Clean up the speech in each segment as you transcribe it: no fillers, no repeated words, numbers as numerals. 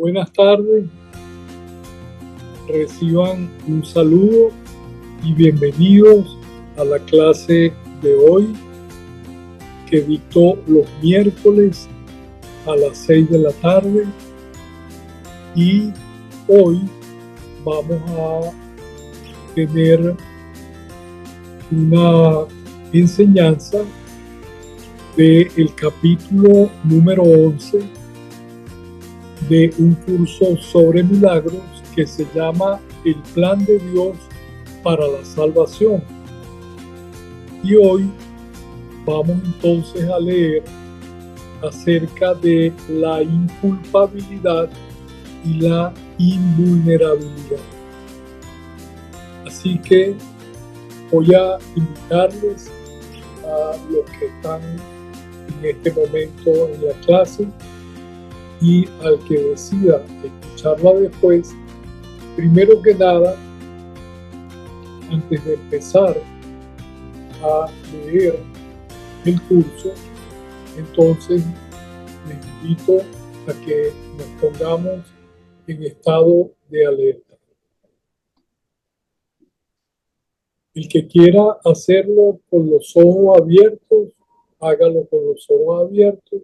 Buenas tardes, reciban un saludo y bienvenidos a la clase de hoy que dicto los miércoles a las 6 de la tarde y hoy vamos a tener una enseñanza del capítulo número 11 de un curso sobre milagros que se llama El plan de Dios para la salvación. Y hoy vamos entonces a leer acerca de la inculpabilidad y la invulnerabilidad. Así que voy a invitarles a los que están en este momento en la clase y al que decida escucharla después, primero que nada, antes de empezar a leer el curso, entonces les invito a que nos pongamos en estado de alerta. El que quiera hacerlo con los ojos abiertos, hágalo con los ojos abiertos,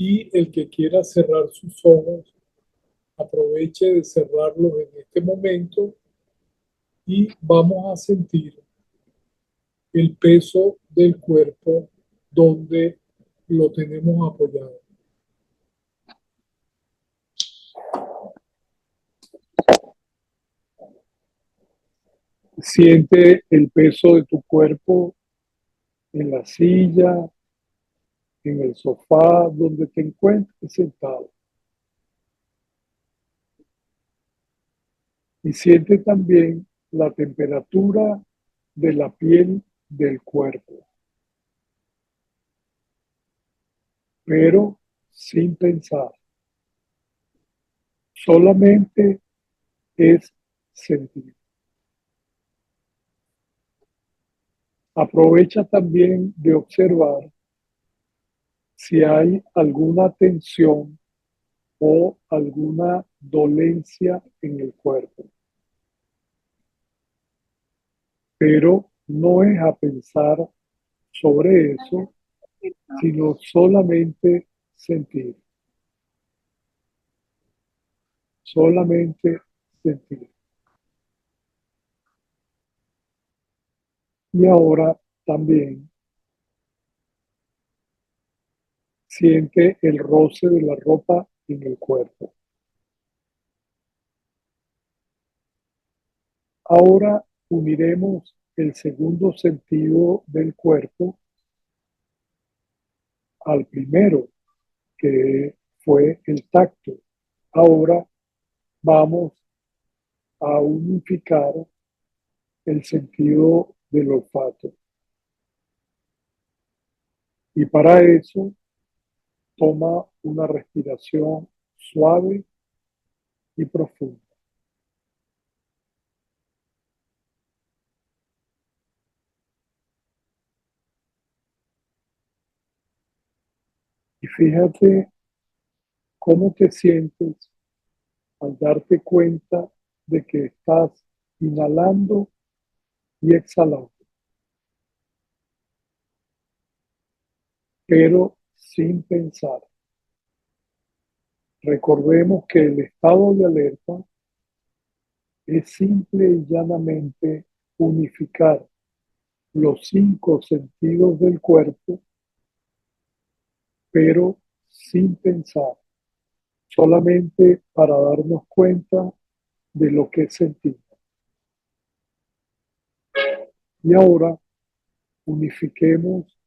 y el que quiera cerrar sus ojos, aproveche de cerrarlos en este momento y vamos a sentir el peso del cuerpo donde lo tenemos apoyado. Siente el peso de tu cuerpo en la silla, en el sofá, donde te encuentres sentado. Y siente también la temperatura de la piel del cuerpo, pero sin pensar. Solamente es sentir. Aprovecha también de observar si hay alguna tensión o alguna dolencia en el cuerpo. Pero no es a pensar sobre eso, sino solamente sentir. Solamente sentir. Y ahora también siente el roce de la ropa en el cuerpo. Ahora uniremos el segundo sentido del cuerpo al primero, que fue el tacto. Ahora vamos a unificar el sentido del olfato. Y para eso, toma una respiración suave y profunda. Y fíjate cómo te sientes al darte cuenta de que estás inhalando y exhalando, pero sin pensar. Recordemos que el estado de alerta es simple y llanamente unificar los 5 sentidos del cuerpo, pero sin pensar, solamente para darnos cuenta de lo que sentimos. Y ahora unifiquemos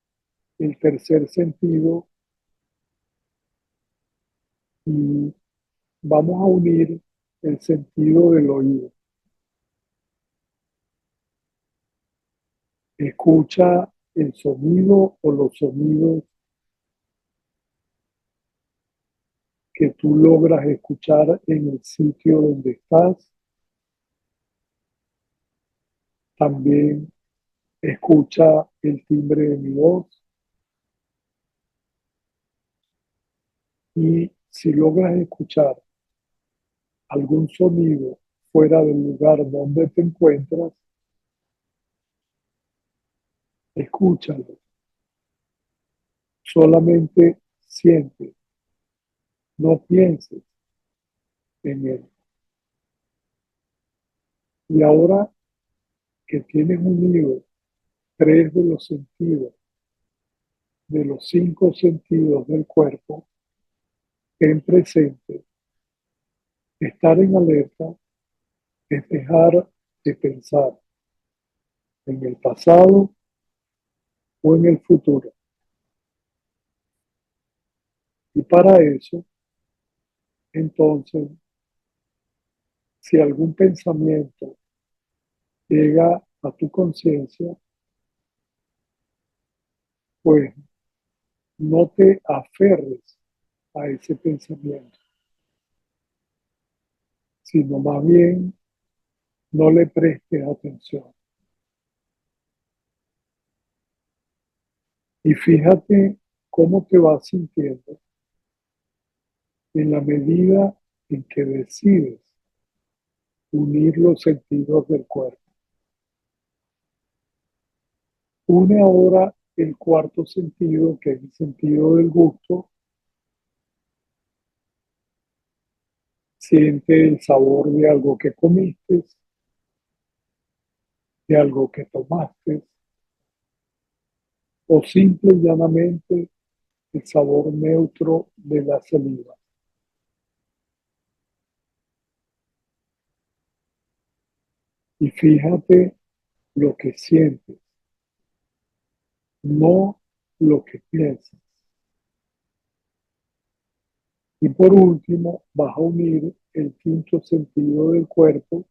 el tercer sentido y vamos a unir el sentido del oído. Escucha el sonido o los sonidos que tú logras escuchar en el sitio donde estás. También escucha el timbre de mi voz y si logras escuchar algún sonido fuera del lugar donde te encuentras, escúchalo, solamente siente, no pienses en él. Y ahora que tienes unido tres de los sentidos, de los cinco sentidos del cuerpo, ten presente, estar en alerta es dejar de pensar en el pasado o en el futuro. Y para eso, entonces, si algún pensamiento llega a tu conciencia, pues no te aferres a ese pensamiento, sino más bien no le prestes atención. Y fíjate cómo te vas sintiendo en la medida en que decides unir los sentidos del cuerpo. Une ahora el cuarto sentido, que es el sentido del gusto. Siente el sabor de algo que comiste, de algo que tomaste, o simple y llanamente el sabor neutro de la saliva. Y fíjate lo que sientes, no lo que piensas. Y por último, vas a unir el quinto sentido del cuerpo,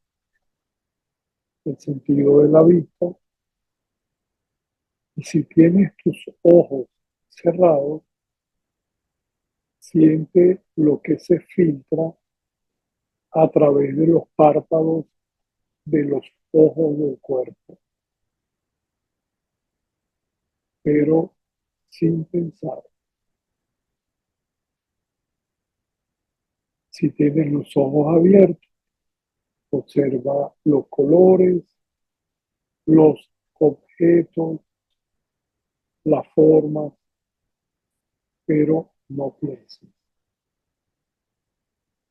el sentido de la vista. Y si tienes tus ojos cerrados, siente lo que se filtra a través de los párpados de los ojos del cuerpo, pero sin pensar. Si tienes los ojos abiertos, observa los colores, los objetos, las formas, pero no pienses.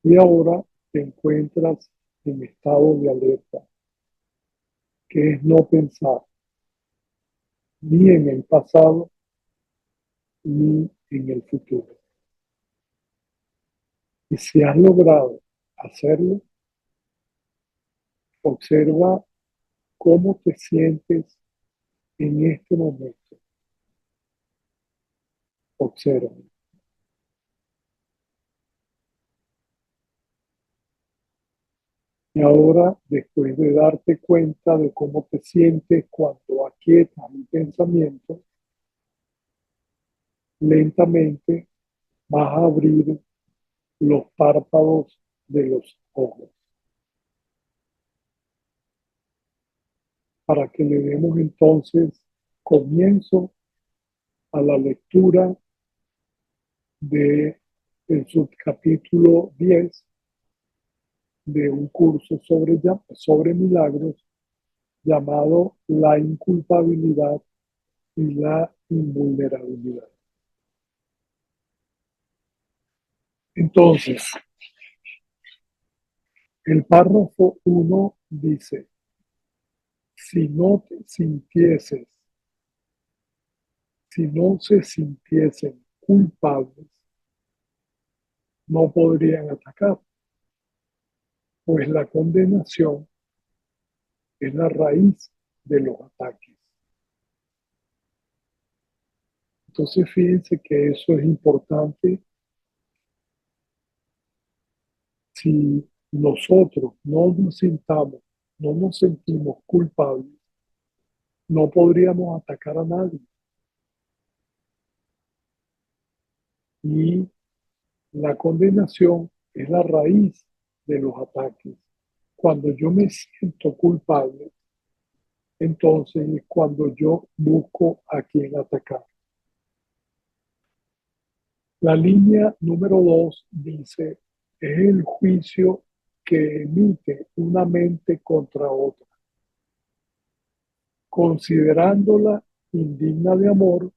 Y ahora te encuentras en estado de alerta, que es no pensar ni en el pasado ni en el futuro. Y si has logrado hacerlo, observa cómo te sientes en este momento. Observa. Y ahora, después de darte cuenta de cómo te sientes cuando aquietas el pensamiento, lentamente vas a abrir los párpados de los ojos para que le demos entonces comienzo a la lectura de el subcapítulo 10 de un curso sobre milagros llamado La inculpabilidad y la invulnerabilidad. Entonces, el párrafo 1 dice, si no te sintieses, si no se sintiesen culpables, no podrían atacar, pues la condenación es la raíz de los ataques. Entonces, fíjense que eso es importante. Si nosotros no nos sentimos culpables, no podríamos atacar a nadie. Y la condenación es la raíz de los ataques. Cuando yo me siento culpable, entonces es cuando yo busco a quien atacar. La línea número 2 dice, es el juicio que emite una mente contra otra, considerándola indigna de amor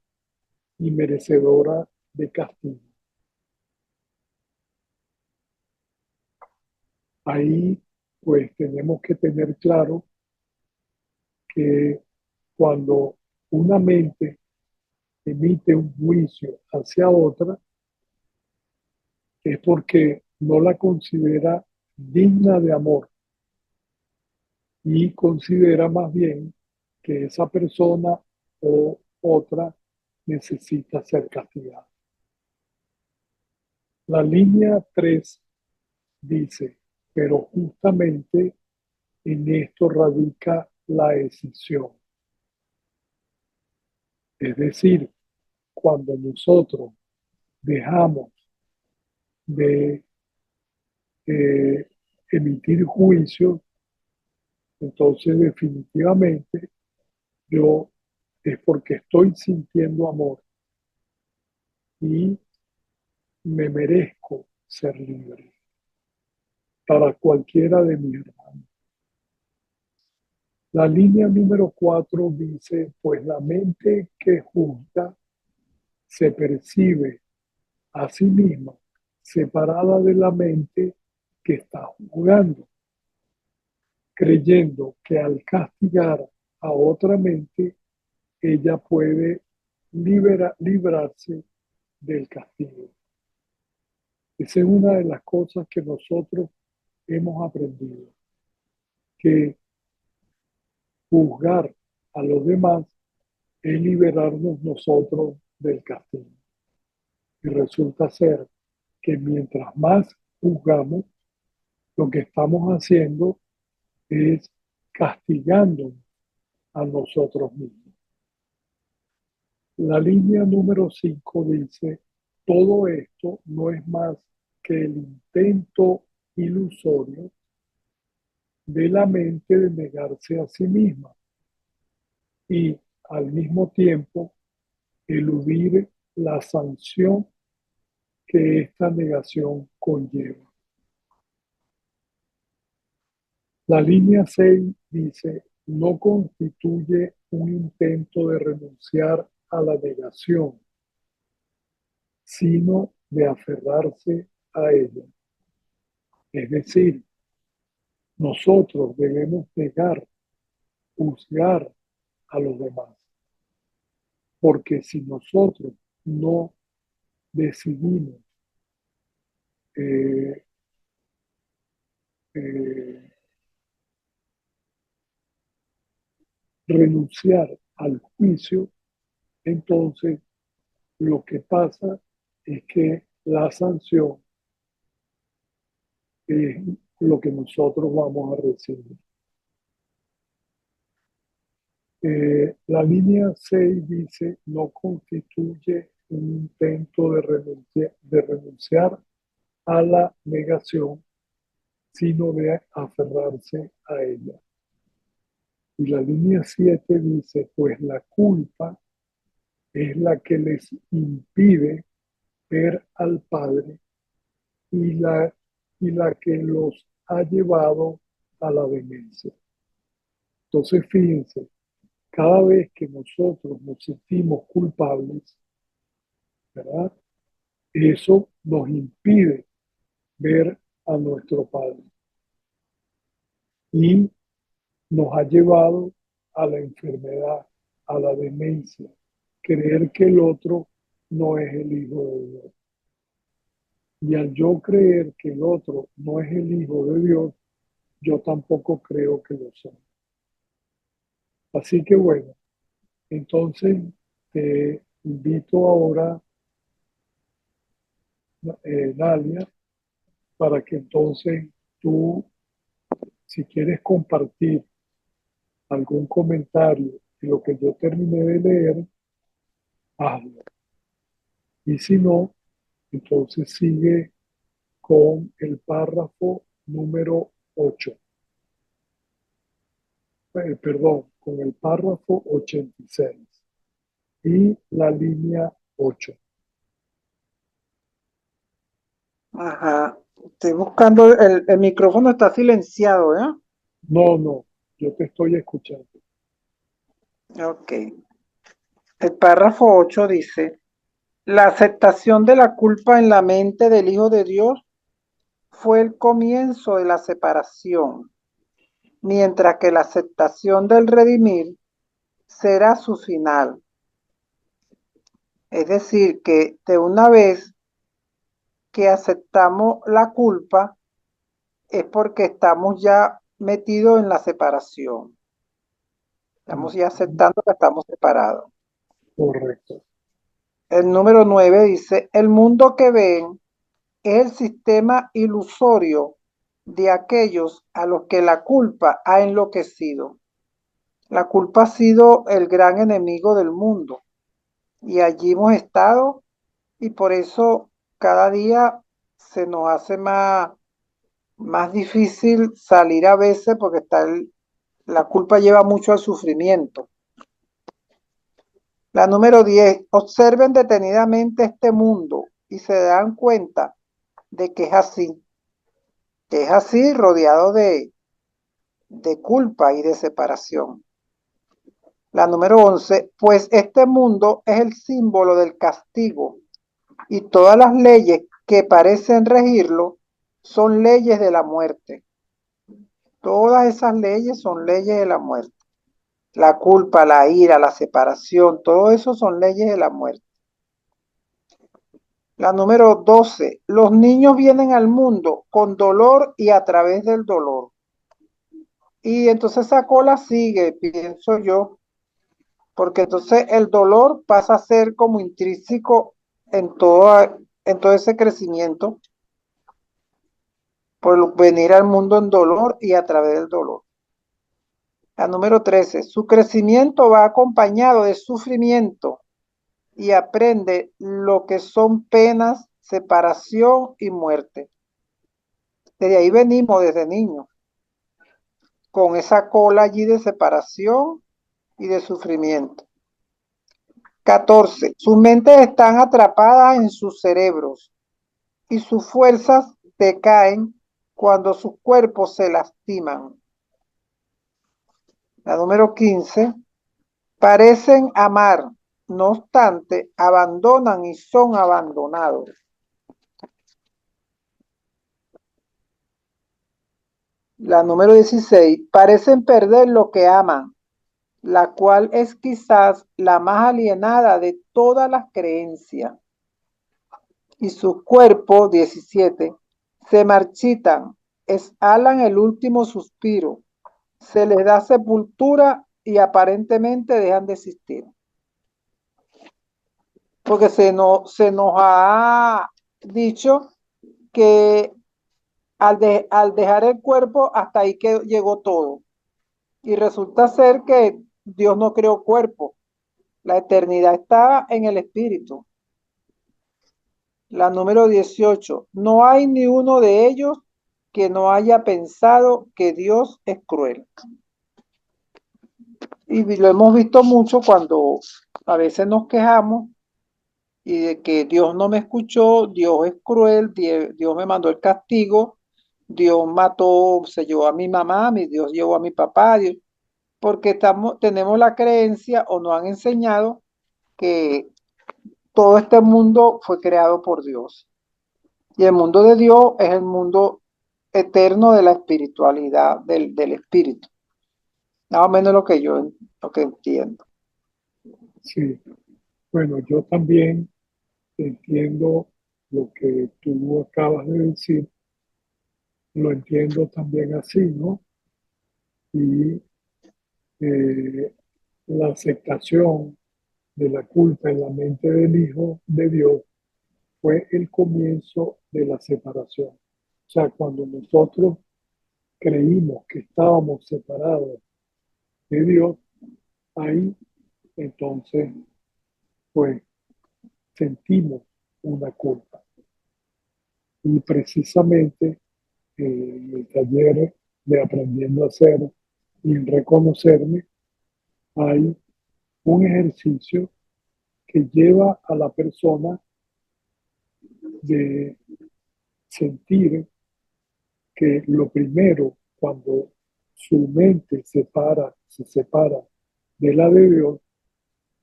y merecedora de castigo. Ahí pues tenemos que tener claro que cuando una mente emite un juicio hacia otra, es porque no la considera digna de amor y considera más bien que esa persona o otra necesita ser castigada. La línea 3 dice, pero justamente en esto radica la decisión. Es decir, cuando nosotros dejamos de emitir juicios, entonces definitivamente yo es porque estoy sintiendo amor y me merezco ser libre para cualquiera de mis hermanos. La línea número 4 dice, pues la mente que juzga se percibe a sí misma separada de la mente que está juzgando, creyendo que al castigar a otra mente, ella puede librarse del castigo. Esa es una de las cosas que nosotros hemos aprendido, que juzgar a los demás es liberarnos nosotros del castigo. Y resulta ser que mientras más juzgamos, lo que estamos haciendo es castigando a nosotros mismos. La línea número 5 dice, todo esto no es más que el intento ilusorio de la mente de negarse a sí misma y al mismo tiempo eludir la sanción que esta negación conlleva. La línea 6 dice, no constituye un intento de renunciar a la negación, sino de aferrarse a ella. Es decir, nosotros debemos negar, juzgar a los demás, porque si nosotros no decidimos eh, eh, renunciar al juicio, entonces lo que pasa es que la sanción es lo que nosotros vamos a recibir. La línea 6 dice, no constituye un intento de renunciar a la negación, sino de aferrarse a ella. Y la línea 7 dice, pues la culpa es la que les impide ver al Padre y la que los ha llevado a la demencia. Entonces, fíjense, cada vez que nosotros nos sentimos culpables, ¿verdad? Eso nos impide ver a nuestro Padre y nos ha llevado a la enfermedad, a la demencia, creer que el otro no es el Hijo de Dios. Y al yo creer que el otro no es el Hijo de Dios, yo tampoco creo que lo sea. Así que bueno, entonces te invito ahora, Nadia, para que entonces tú, si quieres compartir algún comentario de lo que yo terminé de leer, hazlo. Y si no, entonces sigue con el párrafo número 8. Perdón, con el párrafo 86 y la línea 8. Ajá. Estoy buscando, el micrófono está silenciado, ¿eh? No, no, yo te estoy escuchando. Ok. El párrafo 8 dice, la aceptación de la culpa en la mente del Hijo de Dios fue el comienzo de la separación, mientras que la aceptación del redimir será su final. Es decir, que de una vez que aceptamos la culpa es porque estamos ya metidos en la separación. Estamos ya aceptando que estamos separados. Correcto. El número 9 dice, el mundo que ven es el sistema ilusorio de aquellos a los que la culpa ha enloquecido. La culpa ha sido el gran enemigo del mundo y allí hemos estado y por eso cada día se nos hace más difícil salir a veces porque la culpa lleva mucho al sufrimiento. La número 10, observen detenidamente este mundo y se dan cuenta de que es así rodeado de culpa y de separación. La número 11, pues este mundo es el símbolo del castigo y todas las leyes que parecen regirlo son leyes de la muerte. Todas esas leyes son leyes de la muerte. La culpa, la ira, la separación, todo eso son leyes de la muerte. La número 12, los niños vienen al mundo con dolor y a través del dolor. Y entonces esa cola sigue, pienso yo, porque entonces el dolor pasa a ser como intrínseco en todo ese crecimiento por venir al mundo en dolor y a través del dolor. La número 13, su crecimiento va acompañado de sufrimiento y aprende lo que son penas, separación y muerte. Desde ahí venimos desde niños, con esa cola allí de separación y de sufrimiento. 14. Sus mentes están atrapadas en sus cerebros y sus fuerzas decaen cuando sus cuerpos se lastiman. La número 15. Parecen amar, no obstante, abandonan y son abandonados. La número 16. Parecen perder lo que aman, la cual es quizás la más alienada de todas las creencias. Y sus cuerpos, 17, se marchitan, exhalan el último suspiro, se les da sepultura y aparentemente dejan de existir. Porque se nos ha dicho que al dejar el cuerpo, hasta ahí que llegó todo. Y resulta ser que Dios no creó cuerpo. La eternidad está en el espíritu. La número 18. No hay ni uno de ellos que no haya pensado que Dios es cruel. Y lo hemos visto mucho cuando a veces nos quejamos y de que Dios no me escuchó, Dios es cruel, Dios me mandó el castigo, Dios mató, se llevó a mi mamá, Dios llevó a mi papá, Dios, porque tenemos la creencia o nos han enseñado que todo este mundo fue creado por Dios. Y el mundo de Dios es el mundo eterno de la espiritualidad, del espíritu. Más o menos lo que entiendo. Sí, bueno, yo también entiendo lo que tú acabas de decir, lo entiendo también así, ¿no? Y eh, la aceptación de la culpa en la mente del Hijo de Dios fue el comienzo de la separación. O sea, cuando nosotros creímos que estábamos separados de Dios, ahí entonces pues sentimos una culpa. Y precisamente en el taller de aprendiendo a hacer y en reconocerme, hay un ejercicio que lleva a la persona de sentir que lo primero, cuando su mente se separa de la de Dios,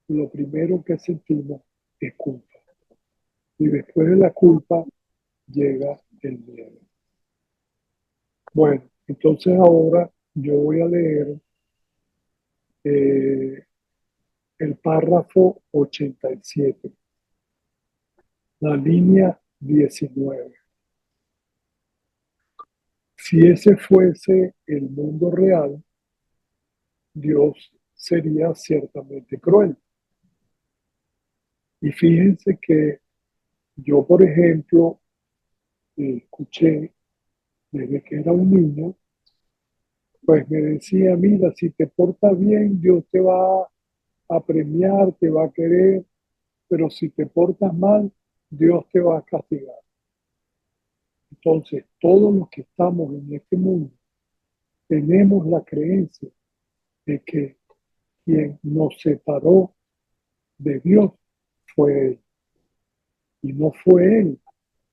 lo primero que sentimos es culpa. Y después de la culpa llega el miedo. Bueno, entonces ahora yo voy a leer eh, el párrafo 87, la línea 19. Si ese fuese el mundo real, Dios sería ciertamente cruel. Y fíjense que yo, por ejemplo, escuché desde que era un niño, pues me decía, mira, si te portas bien, Dios te va a premiar, te va a querer, pero si te portas mal, Dios te va a castigar. Entonces, todos los que estamos en este mundo tenemos la creencia de que quien nos separó de Dios fue Él. Y no fue Él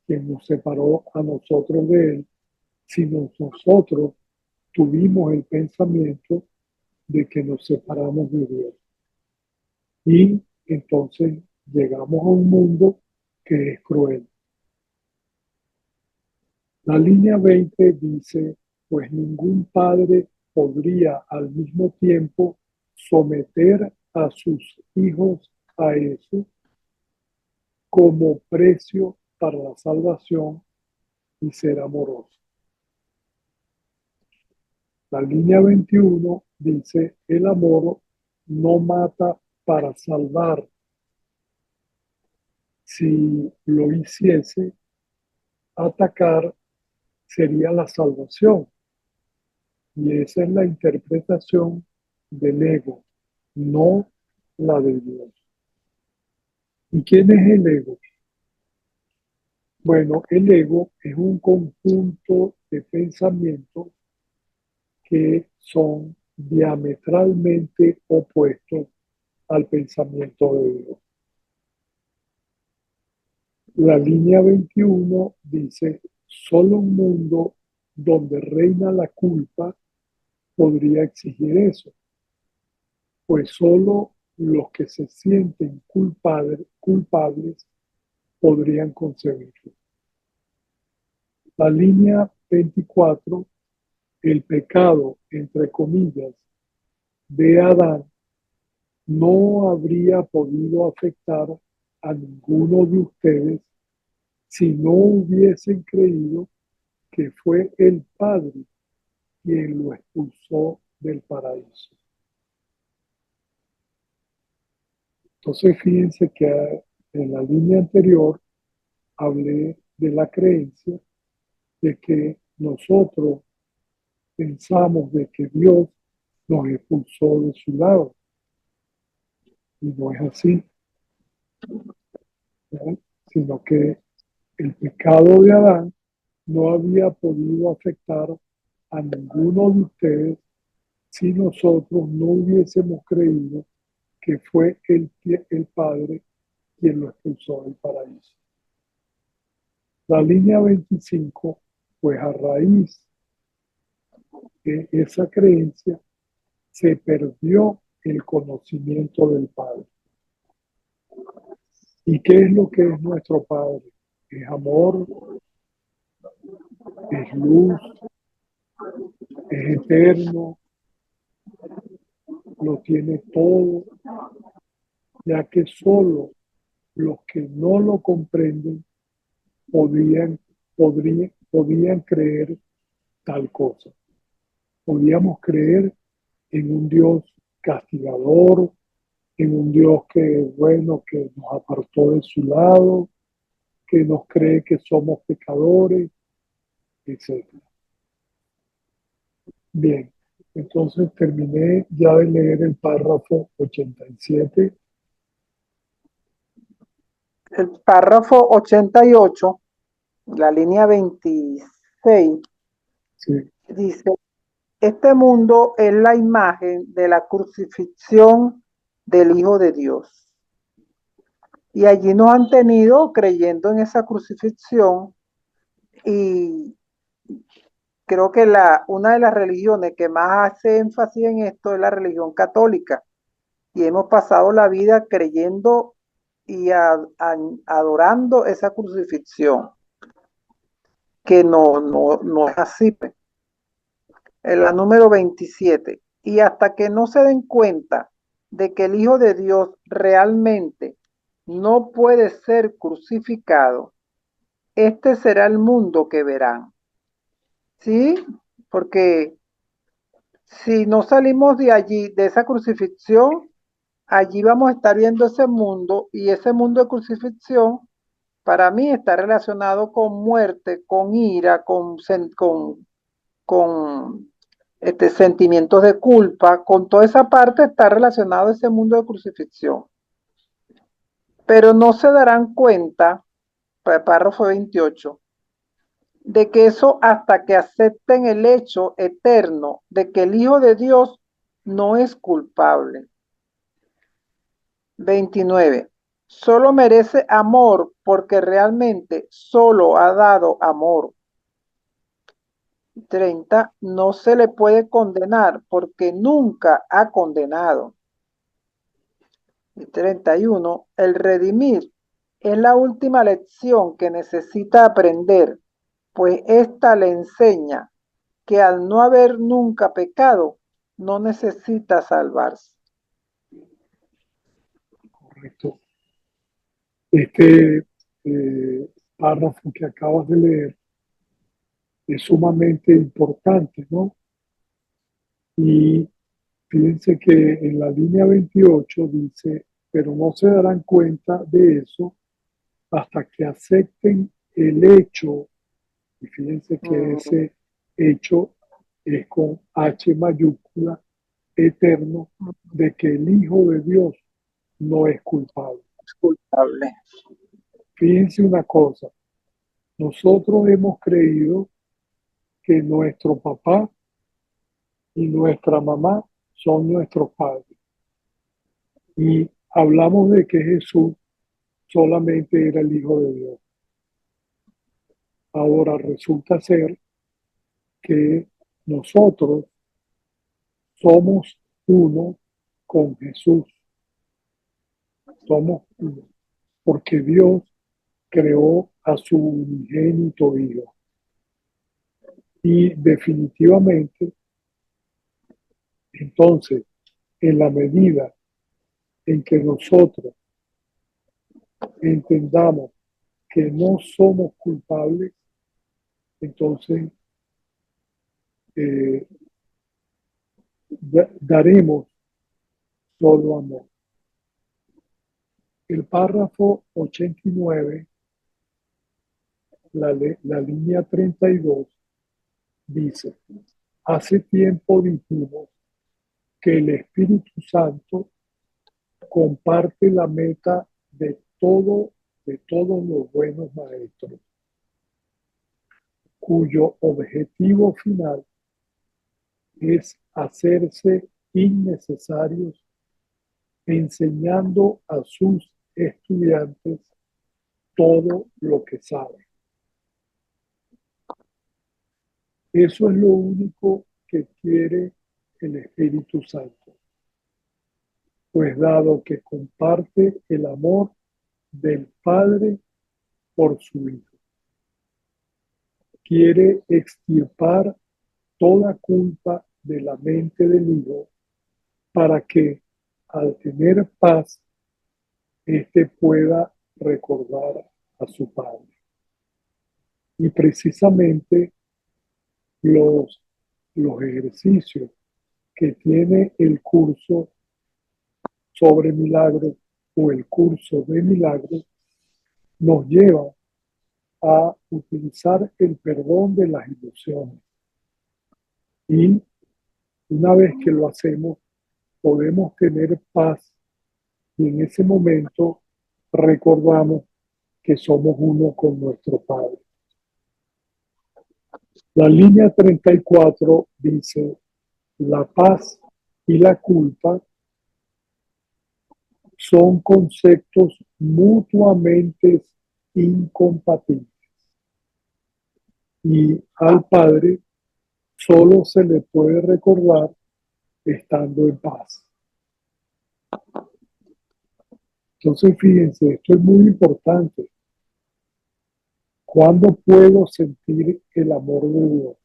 quien nos separó a nosotros de Él, sino nosotros tuvimos el pensamiento de que nos separamos de Dios. Y entonces llegamos a un mundo que es cruel. La línea 20 dice, pues ningún padre podría al mismo tiempo someter a sus hijos a eso como precio para la salvación y ser amoroso. La línea 21 dice, el amor no mata para salvar. Si lo hiciese, atacar sería la salvación. Y esa es la interpretación del ego, no la de Dios. ¿Y quién es el ego? Bueno, el ego es un conjunto de pensamientos que son diametralmente opuestos al pensamiento de Dios. La línea 21 dice, solo un mundo donde reina la culpa podría exigir eso, pues solo los que se sienten culpables podrían concebirlo. La línea 24, el pecado, entre comillas, de Adán no habría podido afectar a ninguno de ustedes si no hubiesen creído que fue el Padre quien lo expulsó del paraíso. Entonces fíjense que en la línea anterior hablé de la creencia de que nosotros pensamos de que Dios nos expulsó de su lado. Y no es así, ¿no? Sino que el pecado de Adán no había podido afectar a ninguno de ustedes si nosotros no hubiésemos creído que fue el Padre quien lo expulsó del paraíso. La línea 25, pues a raíz de esa creencia, se perdió el conocimiento del Padre. ¿Y qué es lo que es nuestro Padre? Es amor, es luz, es eterno, lo tiene todo, ya que solo los que no lo comprenden podían creer tal cosa. Podíamos creer en un Dios castigador, en un Dios que, bueno, que nos apartó de su lado, que nos cree que somos pecadores, etc. Bien, entonces terminé ya de leer el párrafo 87. El párrafo 88, la línea 26, Sí, dice, este mundo es la imagen de la crucifixión del Hijo de Dios. Y allí nos han tenido creyendo en esa crucifixión y creo que una de las religiones que más hace énfasis en esto es la religión católica. Y hemos pasado la vida creyendo y adorando esa crucifixión, que no es así. En la número 27. Y hasta que no se den cuenta de que el Hijo de Dios realmente no puede ser crucificado, este será el mundo que verán. ¿Sí? Porque si no salimos de allí, de esa crucifixión, allí vamos a estar viendo ese mundo, y ese mundo de crucifixión para mí está relacionado con muerte, con ira, con sentimientos de culpa, con toda esa parte está relacionado ese mundo de crucifixión. Pero no se darán cuenta, párrafo 28, de que eso hasta que acepten el hecho eterno de que el Hijo de Dios no es culpable. 29. Solo merece amor porque realmente solo ha dado amor. 30. No se le puede condenar porque nunca ha condenado. Y 31. El redimir es la última lección que necesita aprender, pues ésta le enseña que al no haber nunca pecado, no necesita salvarse. Correcto. Este párrafo que acabas de leer es sumamente importante, ¿no? Y fíjense que en la línea 28 dice, pero no se darán cuenta de eso hasta que acepten el hecho, y fíjense que ese hecho es con H mayúscula, eterno, de que el Hijo de Dios no es culpable. Es culpable. Fíjense una cosa, nosotros hemos creído que nuestro papá y nuestra mamá son nuestros padres. Y hablamos de que Jesús solamente era el Hijo de Dios. Ahora resulta ser que nosotros somos uno con Jesús. Somos uno. Porque Dios creó a su unigénito Hijo. Y definitivamente, entonces, en la medida en que nosotros entendamos que no somos culpables, entonces eh, daremos solo amor. El párrafo 89, la línea 32, dice, hace tiempo dijimos que el Espíritu Santo comparte la meta de todos los buenos maestros, cuyo objetivo final es hacerse innecesarios enseñando a sus estudiantes todo lo que saben. Eso es lo único que quiere el Espíritu Santo, pues dado que comparte el amor del Padre por su Hijo, quiere extirpar toda culpa de la mente del Hijo para que al tener paz, éste pueda recordar a su Padre. Y precisamente los, los ejercicios que tiene el curso sobre milagros o el curso de milagros nos lleva a utilizar el perdón de las ilusiones. Y una vez que lo hacemos, podemos tener paz y en ese momento recordamos que somos uno con nuestro Padre. La línea 34 dice, la paz y la culpa son conceptos mutuamente incompatibles y al Padre solo se le puede recordar estando en paz. Entonces, fíjense, esto es muy importante. ¿Cuándo puedo sentir el amor de Dios?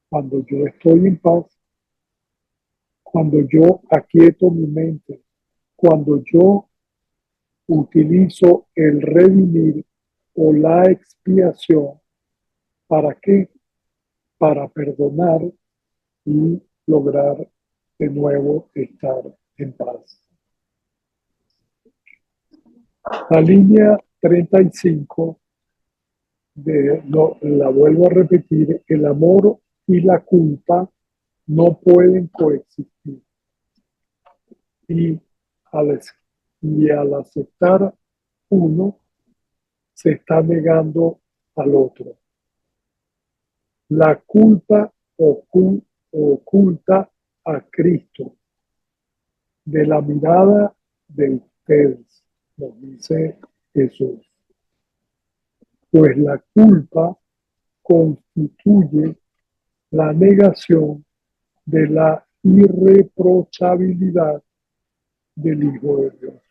Cuando yo estoy en paz, cuando yo aquieto mi mente, cuando yo utilizo el redimir o la expiación. ¿Para qué? Para perdonar y lograr de nuevo estar en paz. La línea 35 la vuelvo a repetir, el amor y la culpa no pueden coexistir. Y al aceptar uno, se está negando al otro. La culpa oculta a Cristo de la mirada de ustedes, nos dice Jesús. Pues la culpa constituye la negación de la irreprochabilidad del Hijo de Dios.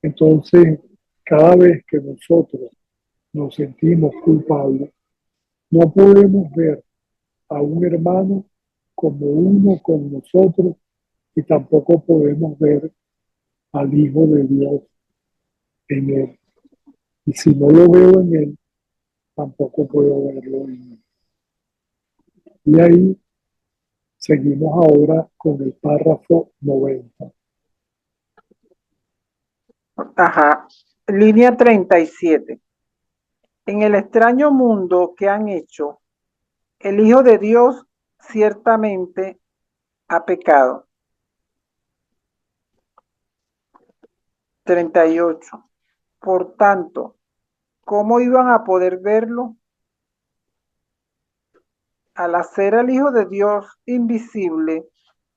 Entonces, cada vez que nosotros nos sentimos culpables, no podemos ver a un hermano como uno con nosotros y tampoco podemos ver al Hijo de Dios en él. Y si no lo veo en él, tampoco puedo verlo en él. Y ahí seguimos ahora con el párrafo 90. Ajá. Línea 37. En el extraño mundo que han hecho, el Hijo de Dios ciertamente ha pecado. 38. Por tanto, ¿cómo iban a poder verlo? Al hacer al Hijo de Dios invisible,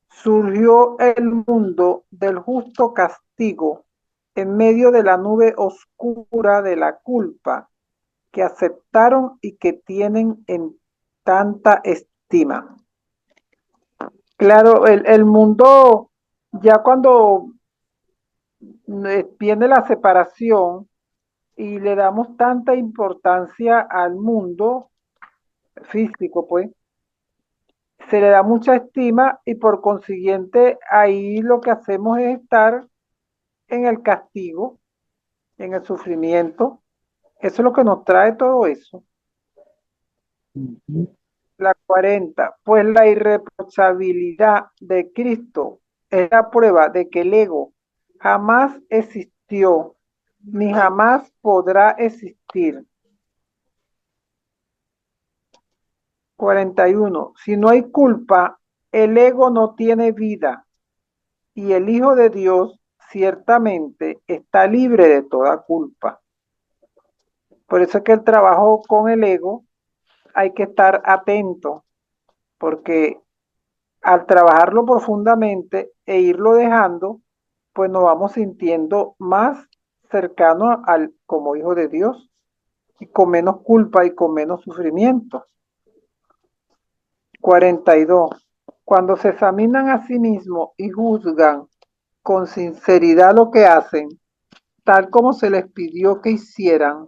surgió el mundo del justo castigo en medio de la nube oscura de la culpa que aceptaron y que tienen en tanta estima. Claro, el mundo, ya cuando viene la separación y le damos tanta importancia al mundo físico, pues, se le da mucha estima y por consiguiente ahí lo que hacemos es estar en el castigo, en el sufrimiento. Eso es lo que nos trae todo eso. La 40. Pues la irreprochabilidad de Cristo es la prueba de que el ego jamás existió ni jamás podrá existir. 41. Si no hay culpa, el ego no tiene vida y el Hijo de Dios ciertamente está libre de toda culpa. Por eso es que el trabajo con el ego hay que estar atento, porque al trabajarlo profundamente e irlo dejando, pues nos vamos sintiendo más cercanos al como hijo de Dios y con menos culpa y con menos sufrimiento. 42. Cuando se examinan a sí mismos y juzgan con sinceridad lo que hacen, tal como se les pidió que hicieran,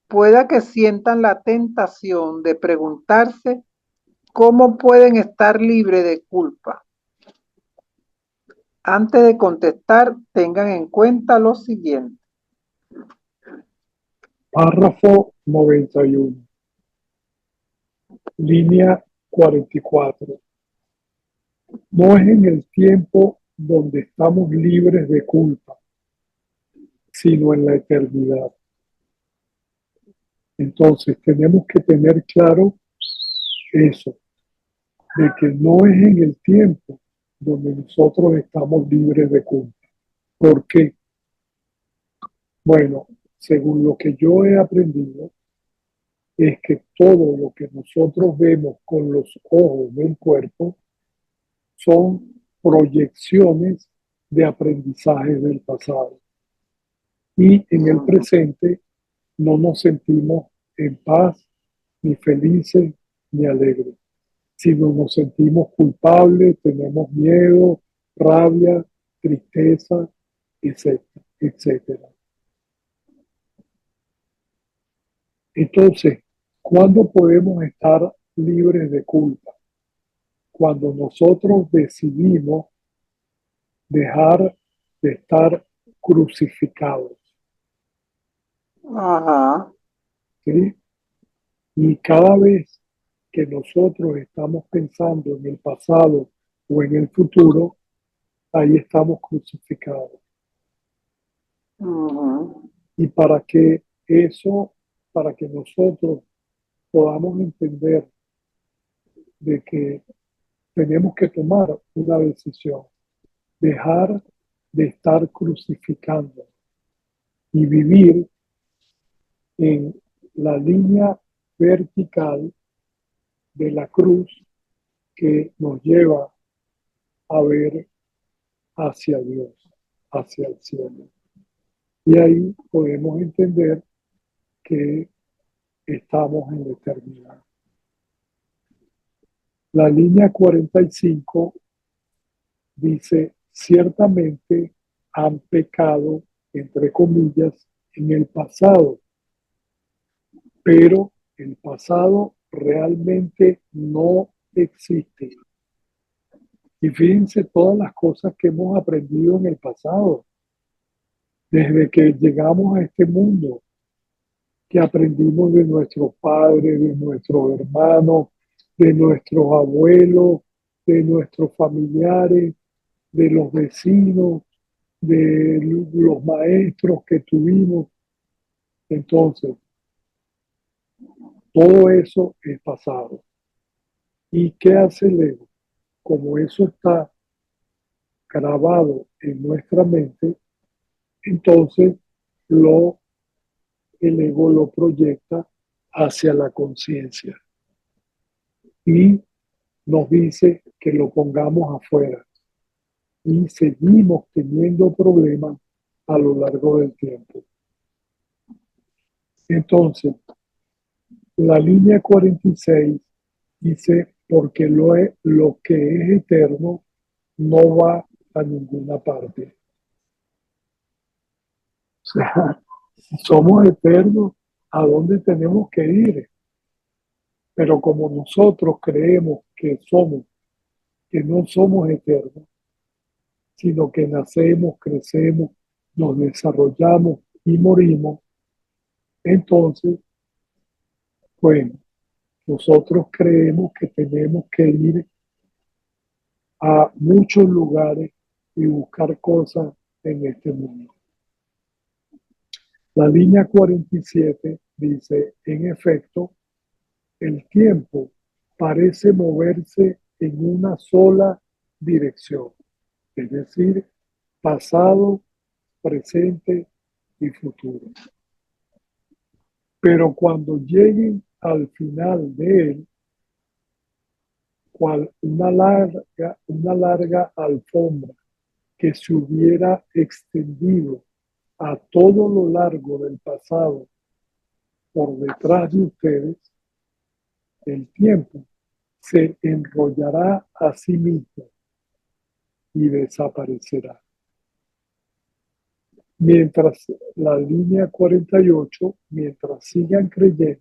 pueda que sientan la tentación de preguntarse cómo pueden estar libres de culpa. Antes de contestar, tengan en cuenta lo siguiente. Párrafo 91. Línea 44. No es en el tiempo donde estamos libres de culpa, sino en la eternidad. Entonces tenemos que tener claro eso, de que no es en el tiempo donde nosotros estamos libres de culpa. ¿Por qué? Bueno, según lo que yo he aprendido, es que todo lo que nosotros vemos con los ojos del cuerpo son proyecciones de aprendizajes del pasado. Y en el presente no nos sentimos en paz ni felices, ni alegres, sino nos sentimos culpables, tenemos miedo, rabia, tristeza, etcétera, etcétera. Entonces, ¿cuándo podemos estar libres de culpa? Cuando nosotros decidimos dejar de estar crucificados, Ajá. ¿sí? Y cada vez que nosotros estamos pensando en el pasado o en el futuro, ahí estamos crucificados. Ujú. Y para que eso, para que nosotros podamos entender de que tenemos que tomar una decisión, dejar de estar crucificando y vivir en la línea vertical de la cruz que nos lleva a ver hacia Dios, hacia el cielo. Y ahí podemos entender que estamos en la eternidad. La línea 45 dice, ciertamente han pecado, entre comillas, en el pasado, pero el pasado realmente no existe. Y fíjense todas las cosas que hemos aprendido en el pasado, desde que llegamos a este mundo, que aprendimos de nuestros padres, de nuestros hermanos, de nuestros abuelos, de nuestros familiares, de los vecinos, de los maestros que tuvimos. Entonces, todo eso es pasado. ¿Y qué hace el ego? Como eso está grabado en nuestra mente, entonces lo, el ego lo proyecta hacia la conciencia y nos dice que lo pongamos afuera y seguimos teniendo problemas a lo largo del tiempo. Entonces, la línea 46 dice, porque lo que es eterno no va a ninguna parte. O sea, si somos eternos, ¿a dónde tenemos que ir? Pero como nosotros creemos que no somos eternos, sino que nacemos, crecemos, nos desarrollamos y morimos, entonces, bueno, nosotros creemos que tenemos que ir a muchos lugares y buscar cosas en este mundo. La línea 47 dice, en efecto, el tiempo parece moverse en una sola dirección, es decir, pasado, presente y futuro. Pero cuando lleguen al final de él, cual una larga alfombra que se hubiera extendido a todo lo largo del pasado por detrás de ustedes, el tiempo se enrollará a sí mismo y desaparecerá. Mientras la línea 48, mientras sigan creyendo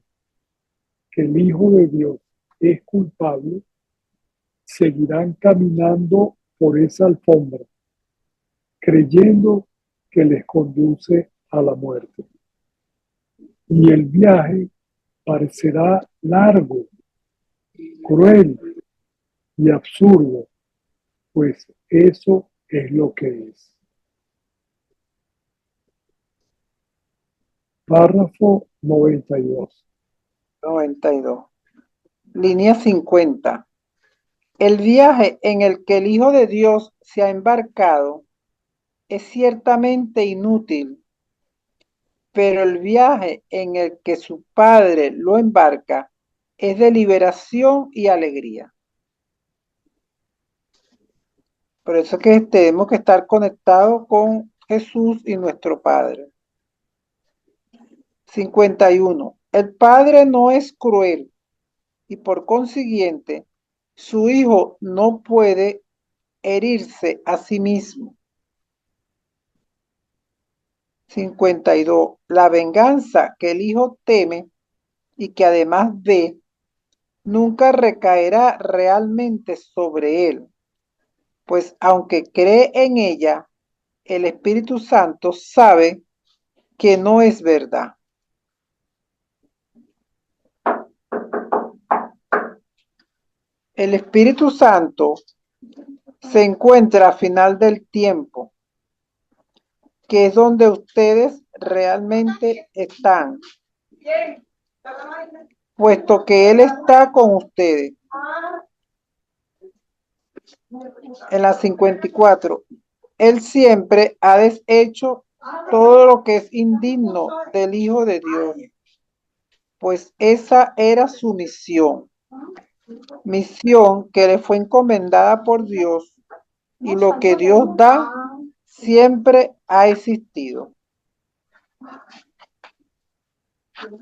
que el Hijo de Dios es culpable, seguirán caminando por esa alfombra, creyendo que les conduce a la muerte. Y el viaje parecerá largo, cruel y absurdo, pues eso es lo que es. Párrafo 92. 92. Línea 50. El viaje en el que el Hijo de Dios se ha embarcado es ciertamente inútil, pero el viaje en el que su Padre lo embarca es de liberación y alegría. Por eso es que tenemos que estar conectados con Jesús y nuestro Padre. 51. el Padre no es cruel y por consiguiente su Hijo no puede herirse a sí mismo. 52. La venganza que el Hijo teme y que además ve, nunca recaerá realmente sobre él, pues aunque cree en ella, el Espíritu Santo sabe que no es verdad. El Espíritu Santo se encuentra al final del tiempo, que es donde ustedes realmente están, puesto que Él está con ustedes. En la 54, Él siempre ha deshecho todo lo que es indigno del Hijo de Dios, pues esa era su misión que le fue encomendada por Dios, y lo que Dios da siempre ha existido.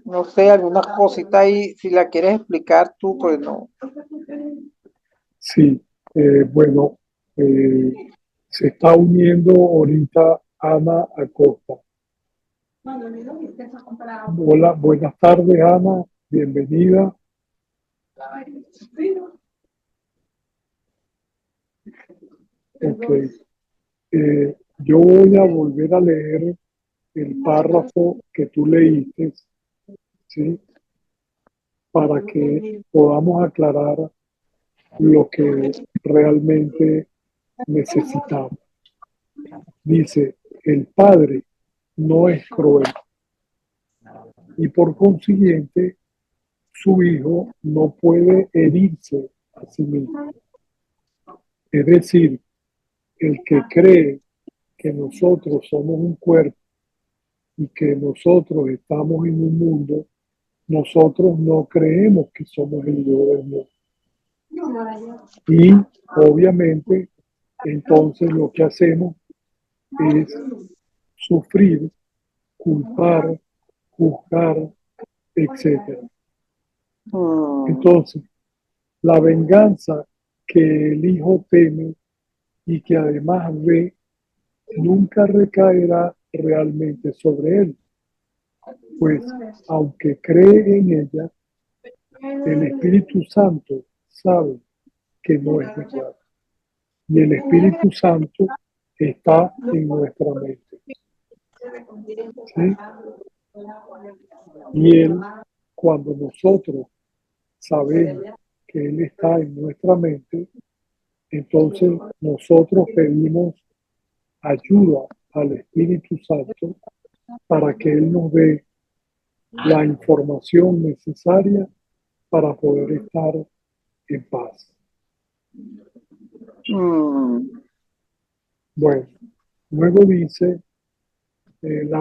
No sé, algunas cositas ahí, si la quieres explicar tú, pues no. Sí, bueno, eh, se está uniendo ahorita Ana Acosta. Hola, buenas tardes, Ana, bienvenida. Ok, yo voy a volver a leer el párrafo que tú leíste, ¿sí? Para que podamos aclarar lo que realmente necesitamos. Dice, el Padre no es cruel y por consiguiente su Hijo no puede herirse a sí mismo. Es decir, el que cree que nosotros somos un cuerpo y que nosotros estamos en un mundo, nosotros no creemos que somos el Dios del mundo. Y obviamente, entonces lo que hacemos es sufrir, culpar, juzgar, etcétera. Entonces, la venganza que el Hijo teme y que además ve, nunca recaerá realmente sobre él, pues aunque cree en ella, el Espíritu Santo sabe que no es verdad. Y el Espíritu Santo está en nuestra mente. ¿Sí? Y Él, cuando nosotros sabemos que Él está en nuestra mente, entonces nosotros pedimos ayuda al Espíritu Santo para que Él nos dé la información necesaria para poder estar en paz. Bueno, luego dice, el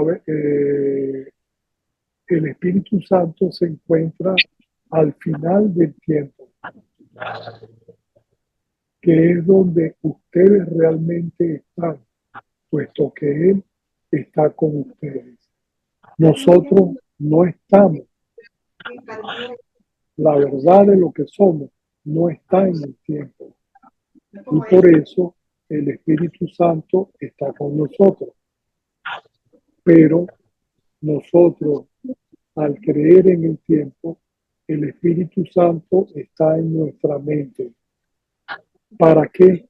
Espíritu Santo se encuentra al final del tiempo, que es donde ustedes realmente están, puesto que Él está con ustedes. Nosotros no estamos. La verdad de lo que somos no está en el tiempo. Y por eso el Espíritu Santo está con nosotros. Pero nosotros, al creer en el tiempo, el Espíritu Santo está en nuestra mente. ¿Para qué?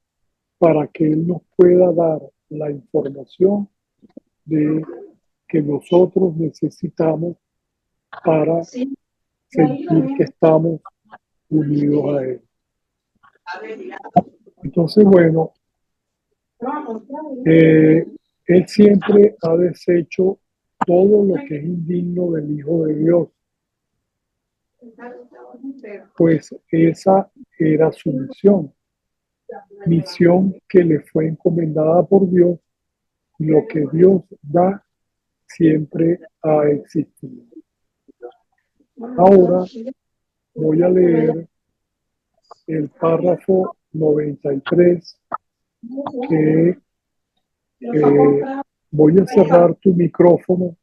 Para que Él nos pueda dar la información de que nosotros necesitamos para sentir que estamos unidos a Él. Entonces, bueno, Él siempre ha deshecho todo lo que es indigno del Hijo de Dios, pues esa era su misión que le fue encomendada por Dios, y lo que Dios da siempre ha existido. Ahora voy a leer el párrafo 93, que voy a cerrar tu micrófono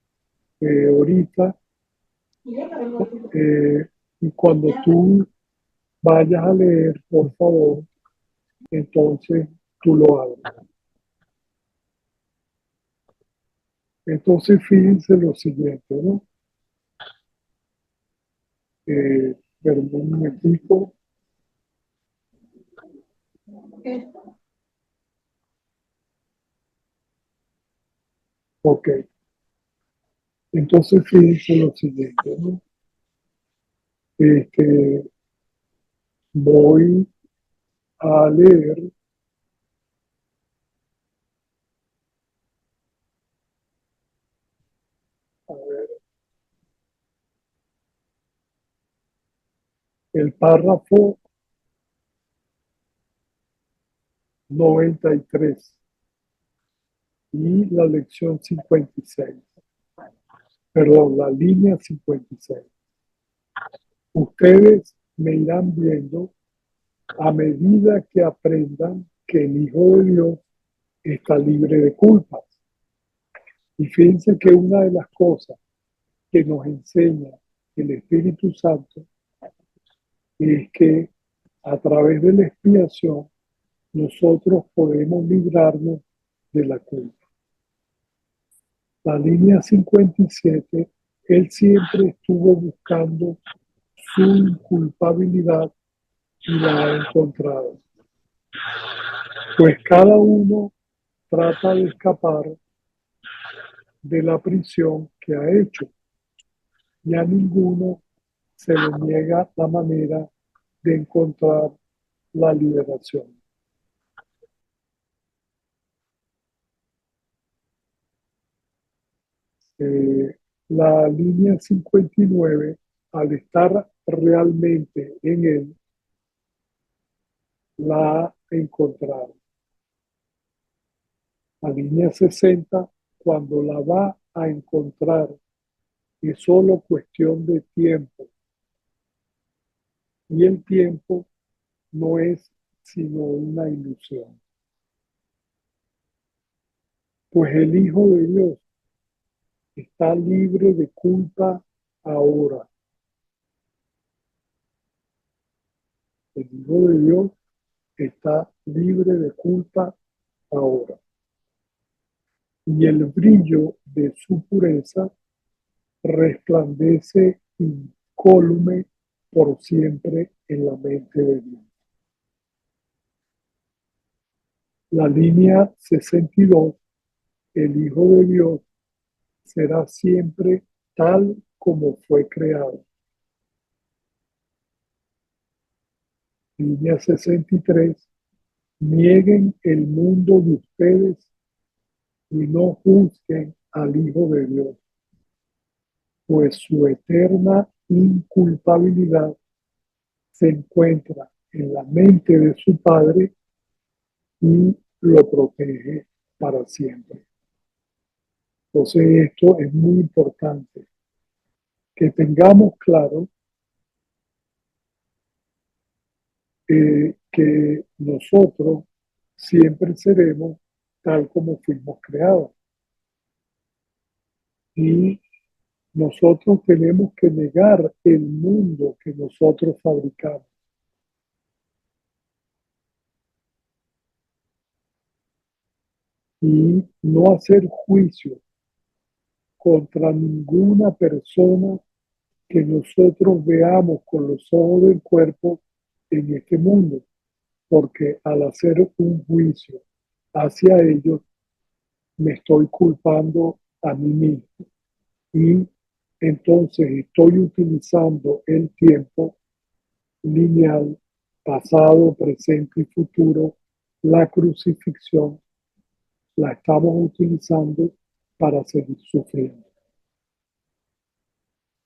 ahorita Eh, y cuando tú vayas a leer, por favor, entonces tú lo abres. Entonces fíjense lo siguiente, ¿no? Pero un momentico. Ok, entonces fíjense lo siguiente, ¿no? Este, voy a leer, a ver, el párrafo 93 y la lección 56, perdón, la línea 56. Ustedes me irán viendo a medida que aprendan que el Hijo de Dios está libre de culpas. Y fíjense que una de las cosas que nos enseña el Espíritu Santo es que a través de la expiación nosotros podemos librarnos de la culpa. La línea 57, él siempre estuvo buscando su culpabilidad y la ha encontrado. Pues cada uno trata de escapar de la prisión que ha hecho y a ninguno se le niega la manera de encontrar la liberación. Eh, la línea 59, al estar realmente en él, la ha encontrado. La línea 60, cuando la va a encontrar, es solo cuestión de tiempo. Y el tiempo no es sino una ilusión. Pues el Hijo de Dios está libre de culpa ahora. El Hijo de Dios está libre de culpa ahora. Y el brillo de su pureza resplandece incólume por siempre en la mente de Dios. La línea 62, el Hijo de Dios será siempre tal como fue creado. Línea 63, nieguen el mundo de ustedes y no juzguen al Hijo de Dios, pues su eterna inculpabilidad se encuentra en la mente de su Padre y lo protege para siempre. Entonces esto es muy importante, que tengamos claro que nosotros siempre seremos tal como fuimos creados. Y nosotros tenemos que negar el mundo que nosotros fabricamos y no hacer juicio contra ninguna persona que nosotros veamos con los ojos del cuerpo en este mundo, porque al hacer un juicio hacia ellos, me estoy culpando a mí mismo y entonces estoy utilizando el tiempo lineal, pasado, presente y futuro, la crucifixión, la estamos utilizando para seguir sufriendo.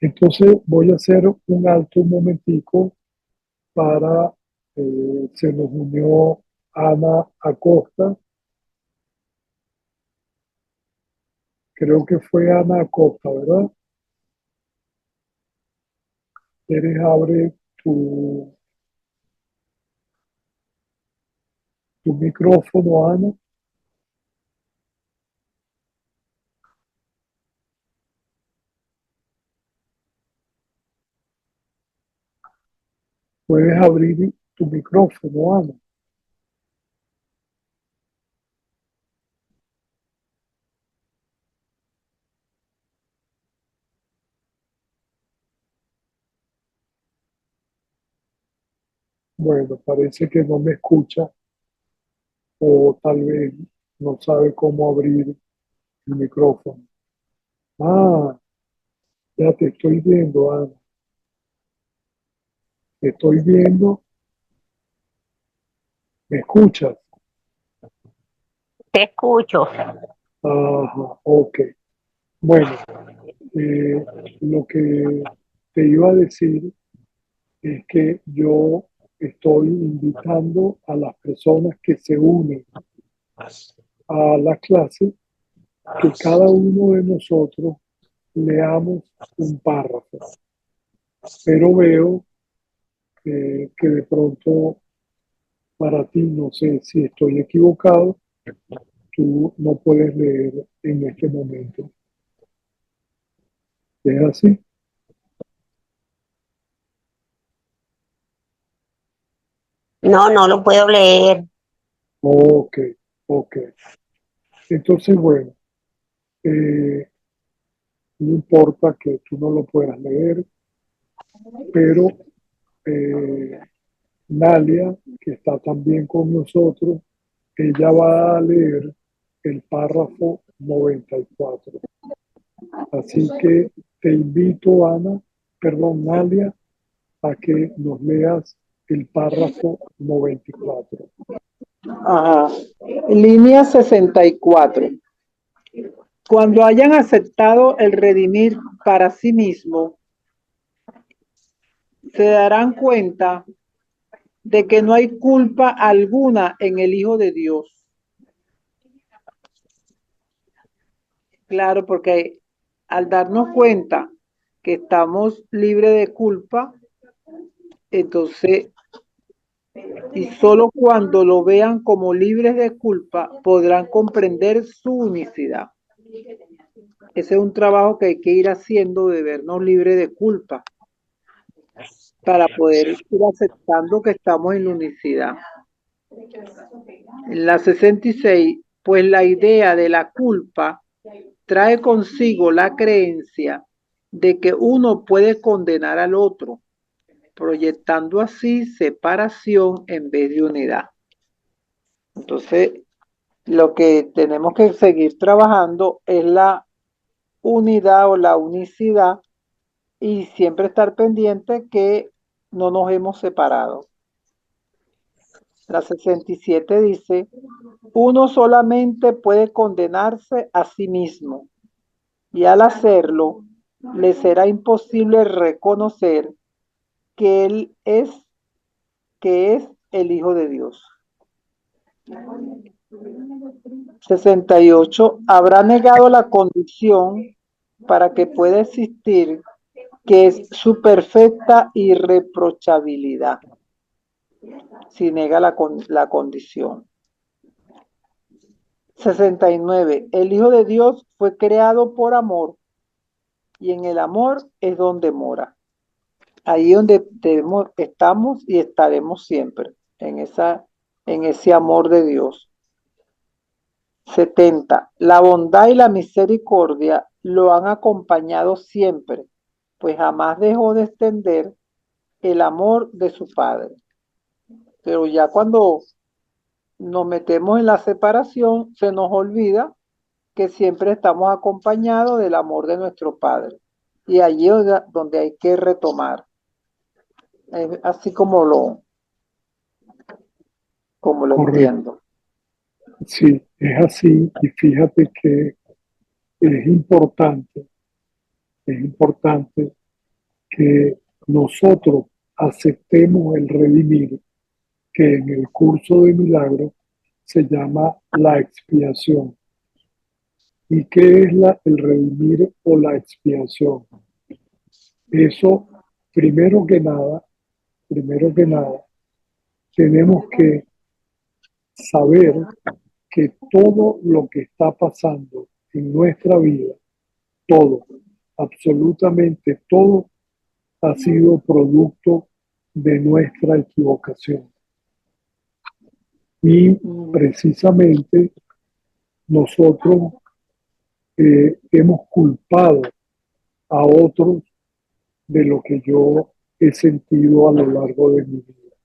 Entonces voy a hacer un alto un momentico para, se nos unió Ana Acosta, creo que fue Ana Acosta, ¿verdad? ¿Quieres abre tu micrófono, Ana? Puedes abrir tu micrófono, Ana. Bueno, parece que no me escucha o tal vez no sabe cómo abrir el micrófono. Ah, ya te estoy viendo, Ana. Te estoy viendo. ¿Me escuchas? Te escucho. Ajá, ok. Bueno, eh, lo que te iba a decir es que yo estoy invitando a las personas que se unen a la clase que cada uno de nosotros leamos un párrafo, pero veo que de pronto para ti, no sé si estoy equivocado, tú no puedes leer en este momento. ¿Es así? No, no lo puedo leer. Ok, ok. Entonces, bueno, eh, no importa que tú no lo puedas leer, pero eh, Nalia, que está también con nosotros, ella va a leer el párrafo 94. Así que te invito, Ana, perdón, Nalia, a que nos leas el párrafo 94. Ajá. Línea 64. Cuando hayan aceptado el redimir para sí mismo, se darán cuenta de que no hay culpa alguna en el Hijo de Dios. Claro, porque al darnos cuenta que estamos libres de culpa, entonces, y solo cuando lo vean como libres de culpa, podrán comprender su unicidad. Ese es un trabajo que hay que ir haciendo de vernos libres de culpa para poder ir aceptando que estamos en la unicidad. En la 66, pues la idea de la culpa trae consigo la creencia de que uno puede condenar al otro, proyectando así separación en vez de unidad. Entonces, lo que tenemos que seguir trabajando es la unidad o la unicidad y siempre estar pendiente que no nos hemos separado. La 67 dice, uno solamente puede condenarse a sí mismo y al hacerlo le será imposible reconocer que él que es el Hijo de Dios. 68. Habrá negado la condición para que pueda existir, que es su perfecta irreprochabilidad, si nega la condición. 69. El Hijo de Dios fue creado por amor y en el amor es donde mora. Ahí donde estamos y estaremos siempre, en ese amor de Dios. 70. La bondad y la misericordia lo han acompañado siempre, pues jamás dejó de extender el amor de su Padre. Pero ya cuando nos metemos en la separación, se nos olvida que siempre estamos acompañados del amor de nuestro Padre. Y allí es donde hay que retomar. Es así como lo Correcto. entiendo. Sí, es así. Y fíjate que es importante, es importante que nosotros aceptemos el redimir, que en el curso de milagros se llama la expiación. ¿Y qué es el redimir o la expiación? Eso, primero que nada, tenemos que saber que todo lo que está pasando en nuestra vida, todo, absolutamente todo, ha sido producto de nuestra equivocación. Y precisamente nosotros hemos culpado a otros de lo que yo he sentido a lo largo de mi vida.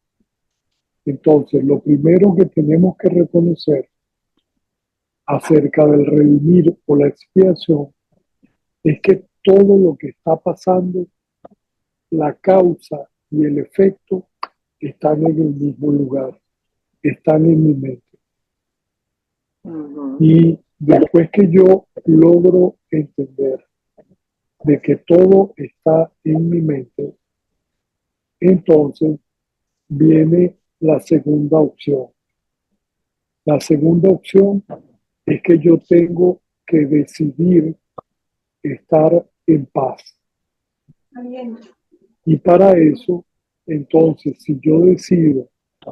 Entonces, lo primero que tenemos que reconocer acerca del redimir o la expiación es que todo lo que está pasando, la causa y el efecto están en el mismo lugar, están en mi mente. Y después que yo logro entender de que todo está en mi mente, entonces viene la segunda opción. La segunda opción es que yo tengo que decidir estar en paz. Y para eso, entonces, si yo decido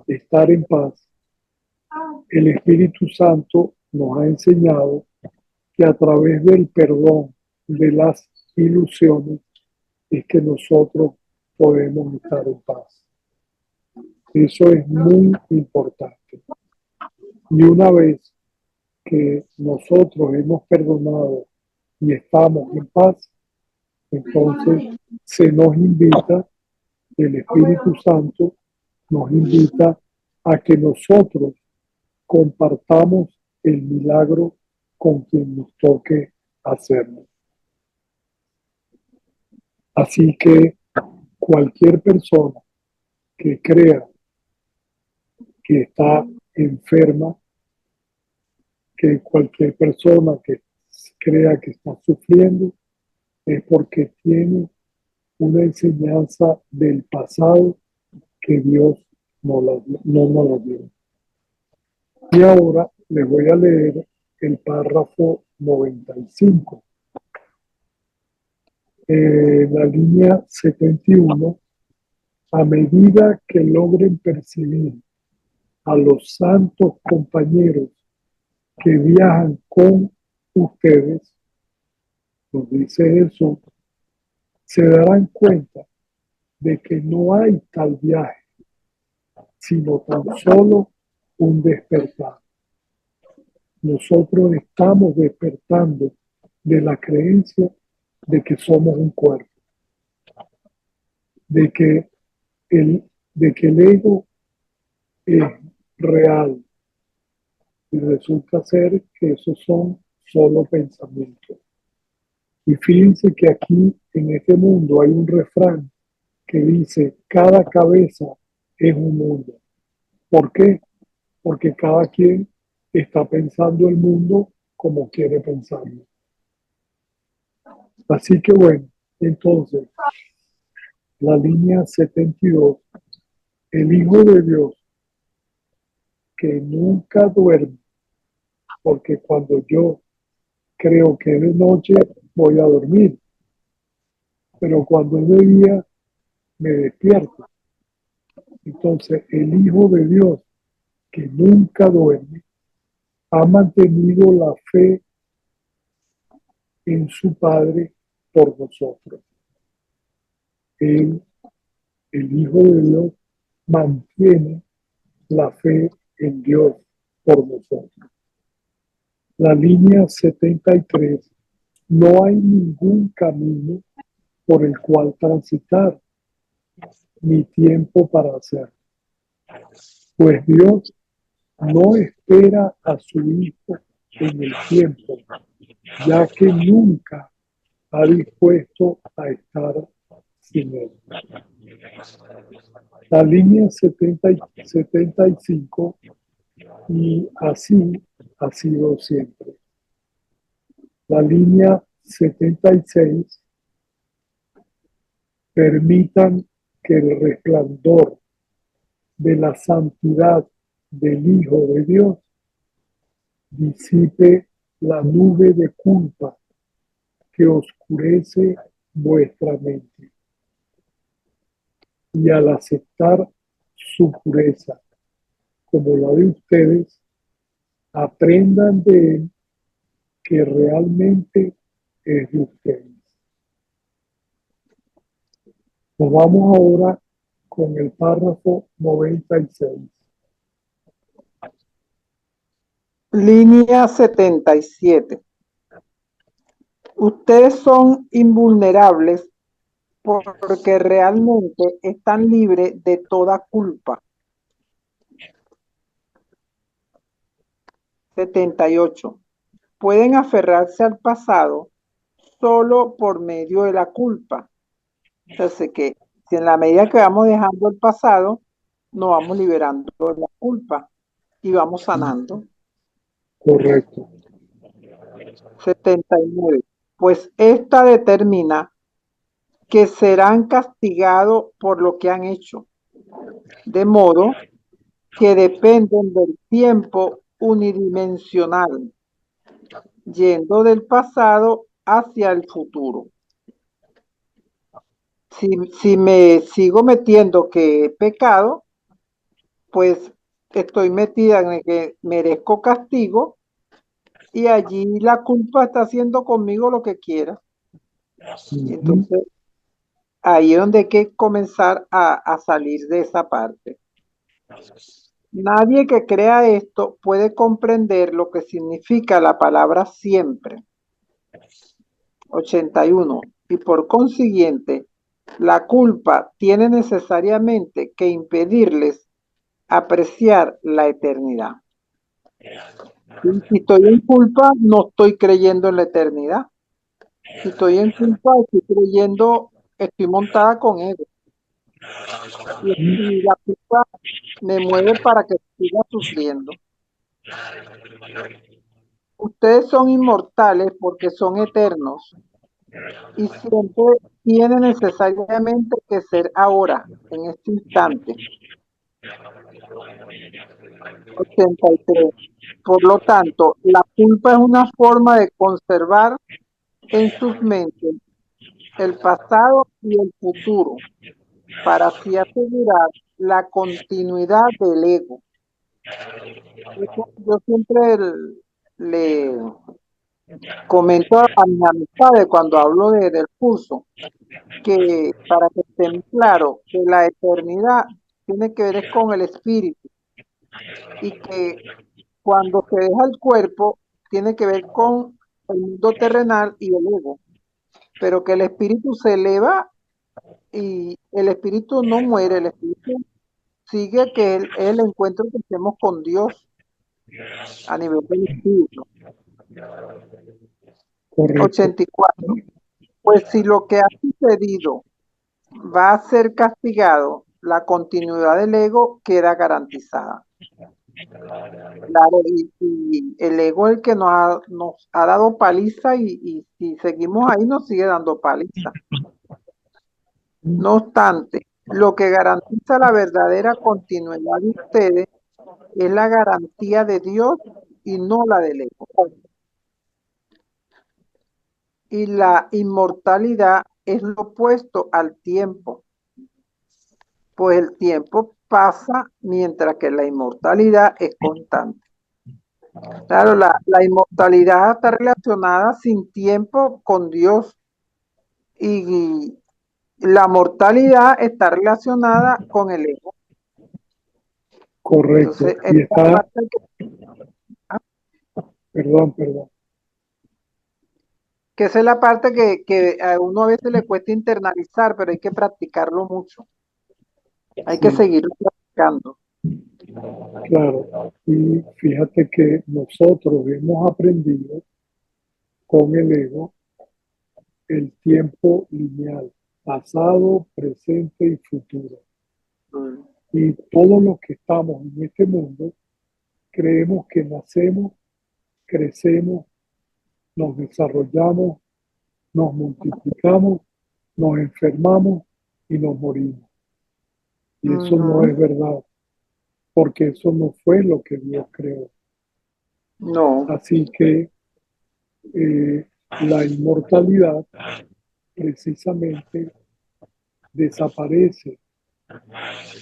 estar en paz, el Espíritu Santo nos ha enseñado que a través del perdón de las ilusiones es que nosotros podemos estar en paz. Eso es muy importante. Y una vez que nosotros hemos perdonado y estamos en paz, entonces se nos invita, el Espíritu Santo nos invita a que nosotros compartamos el milagro con quien nos toque hacerlo. Así que cualquier persona que crea que está enferma, que cualquier persona que crea que está sufriendo, es porque tiene una enseñanza del pasado que Dios no nos la dio. Y ahora les voy a leer el párrafo 95. La línea 71, a medida que logren percibir a los santos compañeros que viajan con ustedes, nos dice Jesús, se darán cuenta de que no hay tal viaje, sino tan solo un despertar. Nosotros estamos despertando de la creencia de que somos un cuerpo, de que el ego es real y resulta ser que esos son solo pensamientos. Y fíjense que aquí en este mundo hay un refrán que dice, cada cabeza es un mundo. ¿Por qué? Porque cada quien está pensando el mundo como quiere pensarlo. Así que bueno, entonces, la línea 72, el Hijo de Dios que nunca duerme, porque cuando yo creo que es de noche voy a dormir, pero cuando es de día me despierto. Entonces, el Hijo de Dios que nunca duerme ha mantenido la fe en su Padre por nosotros. Él, el Hijo de Dios, mantiene la fe en Dios por nosotros. La línea 73, no hay ningún camino por el cual transitar, ni tiempo para hacerlo. Pues Dios no espera a su Hijo en el tiempo, ya que nunca ha dispuesto a estar sin él. La línea 75, y así ha sido siempre. La línea 76, permitan que el resplandor de la santidad del Hijo de Dios disipe la nube de culpa que oscurece vuestra mente. Y al aceptar su pureza como la de ustedes, aprendan de él que realmente es de ustedes. Nos vamos ahora con el párrafo 96. Línea 77. Ustedes son invulnerables porque realmente están libres de toda culpa. 78. Pueden aferrarse al pasado solo por medio de la culpa. Entonces, que si en la medida que vamos dejando el pasado, nos vamos liberando de la culpa y vamos sanando. Correcto. 79. Pues esta determina que serán castigados por lo que han hecho, de modo que dependen del tiempo unidimensional, yendo del pasado hacia el futuro. Si me sigo metiendo que he pecado, pues estoy metida en el que merezco castigo y allí la culpa está haciendo conmigo lo que quiera. Entonces, ahí es donde hay que comenzar a salir de esa parte. Nadie que crea esto puede comprender lo que significa la palabra siempre. 81. Y por consiguiente, la culpa tiene necesariamente que impedirles apreciar la eternidad. Si estoy en culpa, no estoy creyendo en la eternidad. Si estoy en culpa, estoy montada con ego. Y la culpa me mueve para que siga sufriendo. Ustedes son inmortales porque son eternos y siempre tiene necesariamente que ser ahora, en este instante. 83. Por lo tanto, la culpa es una forma de conservar en sus mentes el pasado y el futuro para así asegurar la continuidad del ego. Yo siempre le comento a mis amistades cuando hablo del curso que para que estén claros que la eternidad tiene que ver con el espíritu y que cuando se deja el cuerpo tiene que ver con el mundo terrenal y el ego, pero que el espíritu se eleva y el espíritu no muere, el espíritu sigue, que es el encuentro que hacemos con Dios a nivel del espíritu. Correcto. 84. Pues si lo que ha sucedido va a ser castigado, la continuidad del ego queda garantizada. Claro, y el ego es el que nos ha dado paliza y si seguimos ahí nos sigue dando paliza. No obstante, lo que garantiza la verdadera continuidad de ustedes es la garantía de Dios y no la del ego. Y la inmortalidad es lo opuesto al tiempo, pues el tiempo pasa mientras que la inmortalidad es constante. Claro, la inmortalidad está relacionada sin tiempo con Dios y la mortalidad está relacionada con el ego. Correcto. Entonces, Y esta está, parte perdón. que esa es la parte que a uno a veces le cuesta internalizar, pero hay que practicarlo mucho. Hay que Sí, seguirlo practicando. claro. Y fíjate que nosotros hemos aprendido con el ego el tiempo lineal, pasado, presente y futuro. Y todos los que estamos en este mundo creemos que nacemos, crecemos, nos desarrollamos, nos multiplicamos, nos enfermamos y nos morimos. Y eso no es verdad, porque eso no fue lo que Dios creó. No. Así que la inmortalidad precisamente desaparece,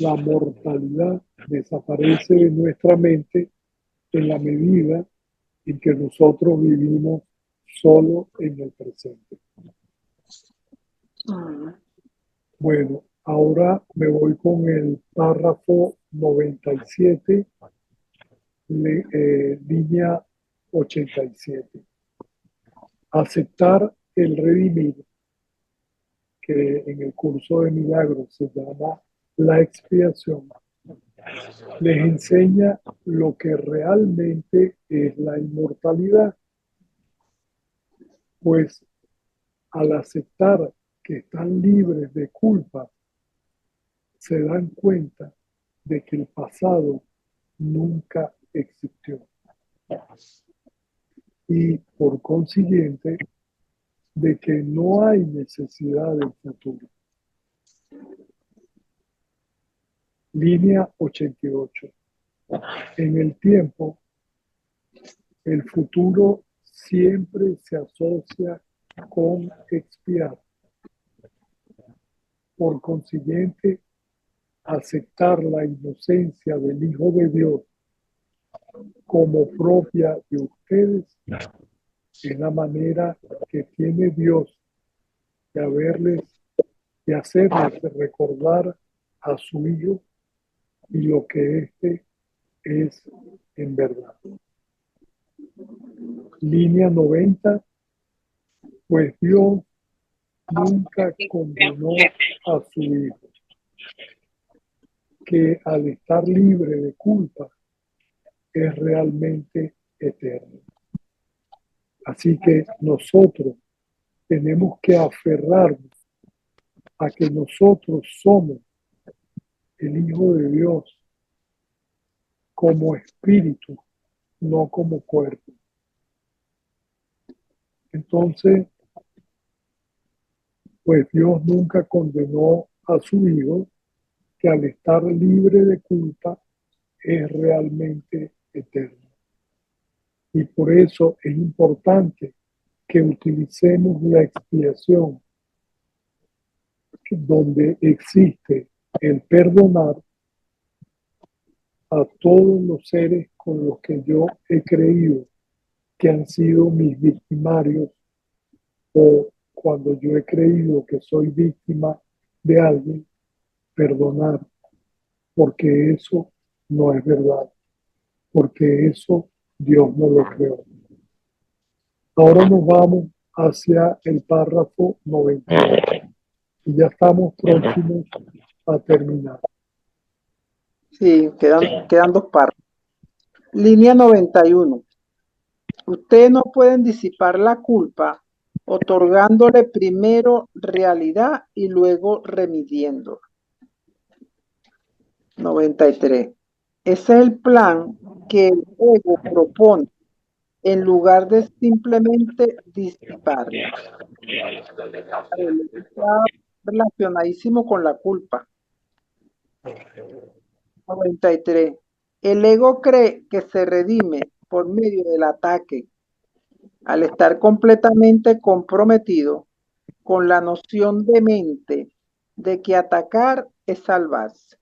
la mortalidad desaparece de nuestra mente en la medida en que nosotros vivimos solo en el presente. Bueno, Ahora me voy con el párrafo 97, línea 87. Aceptar el redimir, que en el curso de milagros se llama la expiación, les enseña lo que realmente es la inmortalidad, pues al aceptar que están libres de culpa, se dan cuenta de que el pasado nunca existió y por consiguiente de que no hay necesidad del futuro. Línea 88. En el tiempo, el futuro siempre se asocia con expiar. Por consiguiente, aceptar la inocencia del Hijo de Dios como propia de ustedes es la manera que tiene Dios de hacerles recordar a su Hijo y lo que éste es en verdad. Línea 90. Pues Dios nunca condenó a su Hijo, que al estar libre de culpa es realmente eterno. Así que nosotros tenemos que aferrarnos a que nosotros somos el Hijo de Dios como espíritu, no como cuerpo. Entonces, pues Dios nunca condenó a su Hijo, que al estar libre de culpa es realmente eterno. Y por eso es importante que utilicemos la expiación, donde existe el perdonar a todos los seres con los que yo he creído que han sido mis victimarios, o cuando yo he creído que soy víctima de alguien, perdonar, porque eso no es verdad, porque eso Dios no lo creó. Ahora nos vamos hacia el párrafo 98 y ya estamos próximos a terminar. Sí, quedan dos párrafos. Línea 91. Ustedes no pueden disipar la culpa otorgándole primero realidad y luego remitiendo. 93. Ese es el plan que el ego propone en lugar de simplemente disiparla. Está relacionadísimo con la culpa. 93. El ego cree que se redime por medio del ataque, al estar completamente comprometido con la noción de mente de que atacar es salvarse.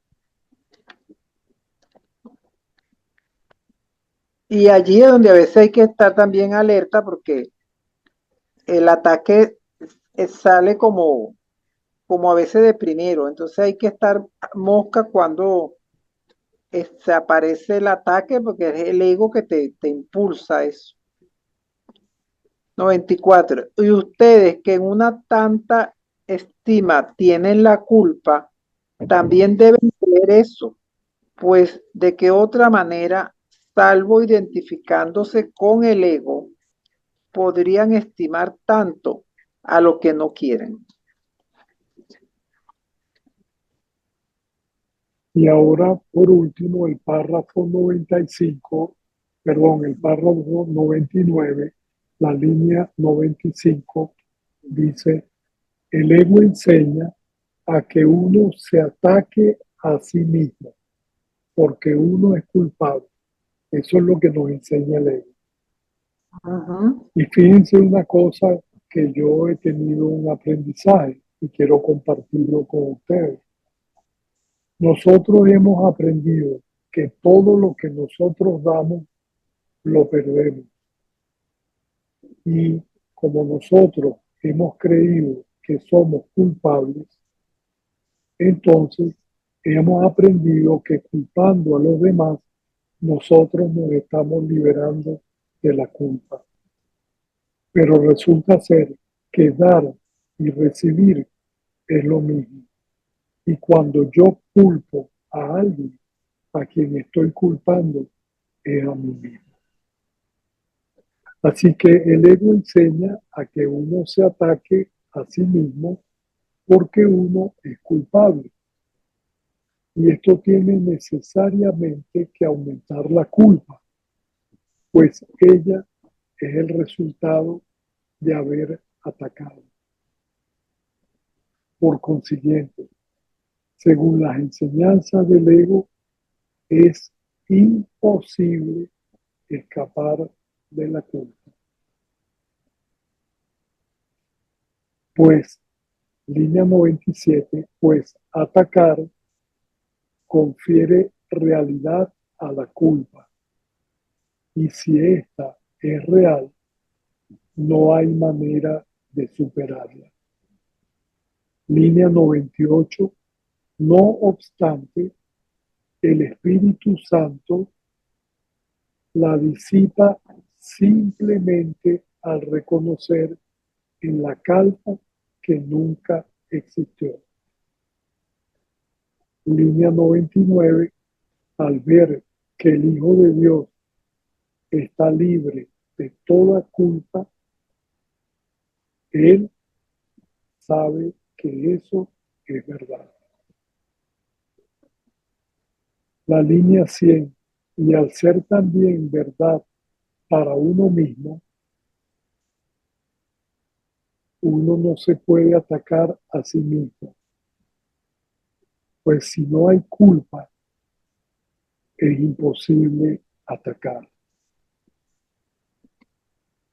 Y allí es donde a veces hay que estar también alerta porque el ataque sale como a veces de primero, entonces hay que estar mosca cuando se aparece el ataque porque es el ego que te impulsa a eso. 94. Y ustedes que en una tanta estima tienen la culpa, también deben ver eso, pues de qué otra manera, salvo identificándose con el ego, podrían estimar tanto a lo que no quieren. Y ahora, por último, el párrafo 95, perdón, el párrafo 99, la línea 95, dice, el ego enseña a que uno se ataque a sí mismo, porque uno es culpable. Eso es lo que nos enseña el ego. Y fíjense una cosa que yo he tenido un aprendizaje y quiero compartirlo con ustedes. Nosotros hemos aprendido que todo lo que nosotros damos, lo perdemos. Y como nosotros hemos creído que somos culpables, Entonces, hemos aprendido que culpando a los demás, nosotros nos estamos liberando de la culpa. Pero resulta ser que dar y recibir es lo mismo. Y cuando yo culpo a alguien, a quien estoy culpando es a mí mismo. Así que el ego enseña a que uno se ataque a sí mismo porque uno es culpable. Y esto tiene necesariamente que aumentar la culpa, pues ella es el resultado de haber atacado. Por consiguiente, según las enseñanzas del ego, es imposible escapar de la culpa. Pues, línea 97, pues atacar confiere realidad a la culpa. Y si esta es real, no hay manera de superarla. Línea 98, no obstante, el Espíritu Santo la disipa simplemente al reconocer en la calma que nunca existió. Línea 99, al ver que el Hijo de Dios está libre de toda culpa, Él sabe que eso es verdad. La línea 100, y al ser también verdad para uno mismo, uno no se puede atacar a sí mismo, pues si no hay culpa, es imposible atacar.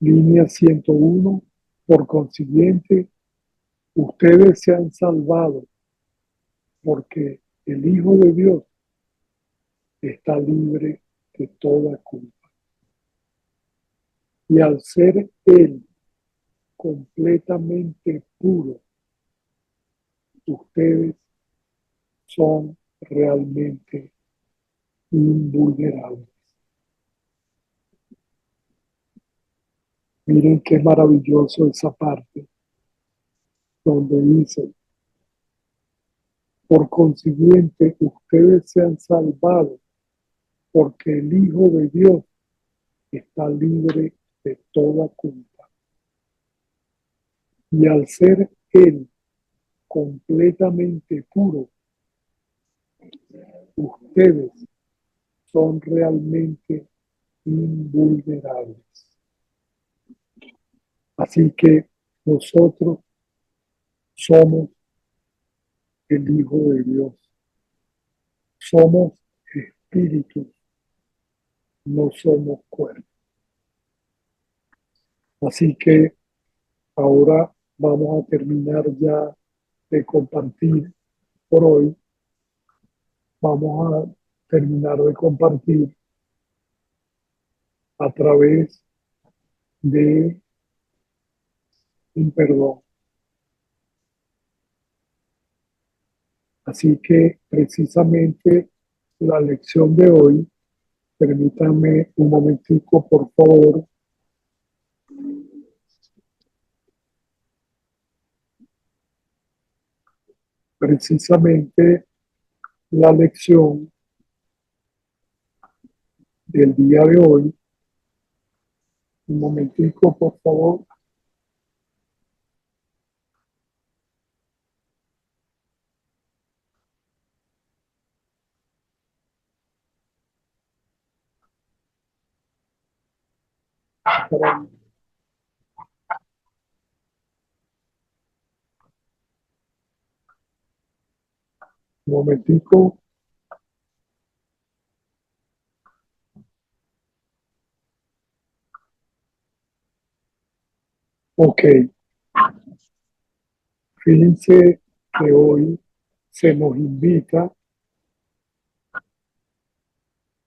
Línea 101, por consiguiente, ustedes se han salvado porque el Hijo de Dios está libre de toda culpa. Y al ser Él completamente puro, ustedes son realmente invulnerables. Miren qué maravilloso esa parte donde dice, por consiguiente, ustedes se han salvado porque el Hijo de Dios está libre de toda culpa. Y al ser Él completamente puro, ustedes son realmente invulnerables. Así que nosotros somos el Hijo de Dios. Somos espíritus, no somos cuerpos. Así que ahora vamos a terminar ya de compartir por hoy. Vamos a terminar de compartir a través de un perdón. Así que precisamente la lección de hoy, permítanme un momentico, por favor. Precisamente la lección del día de hoy, un momentico, por favor. Para- Un momentico. Ok, fíjense que hoy se nos invita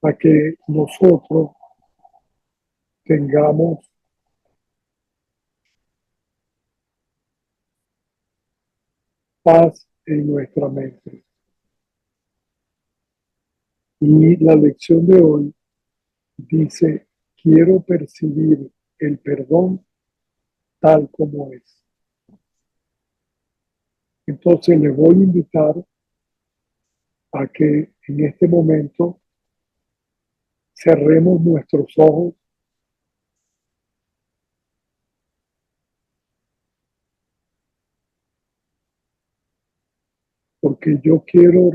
a que nosotros tengamos paz en nuestra mente. Y la lección de hoy dice, quiero percibir el perdón tal como es. Entonces les voy a invitar a que en este momento cerremos nuestros ojos porque yo quiero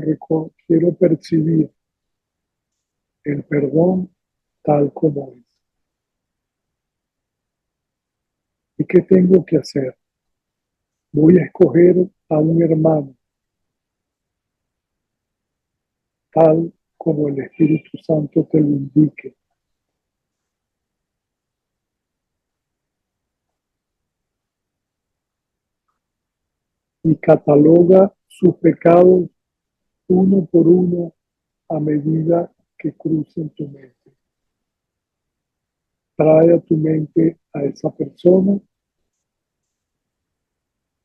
percibir el perdón tal como es. ¿Y qué tengo que hacer? Voy a escoger a un hermano tal como el Espíritu Santo te lo indique. Y cataloga sus pecados uno por uno a medida que crucen tu mente. Trae a tu mente a esa persona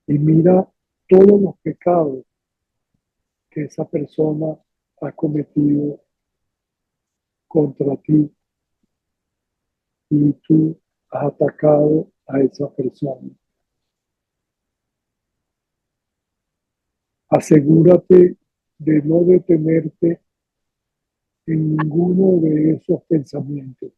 y mira todos los pecados que esa persona ha cometido contra ti y tú has atacado a esa persona. Asegúrate de no detenerte en ninguno de esos pensamientos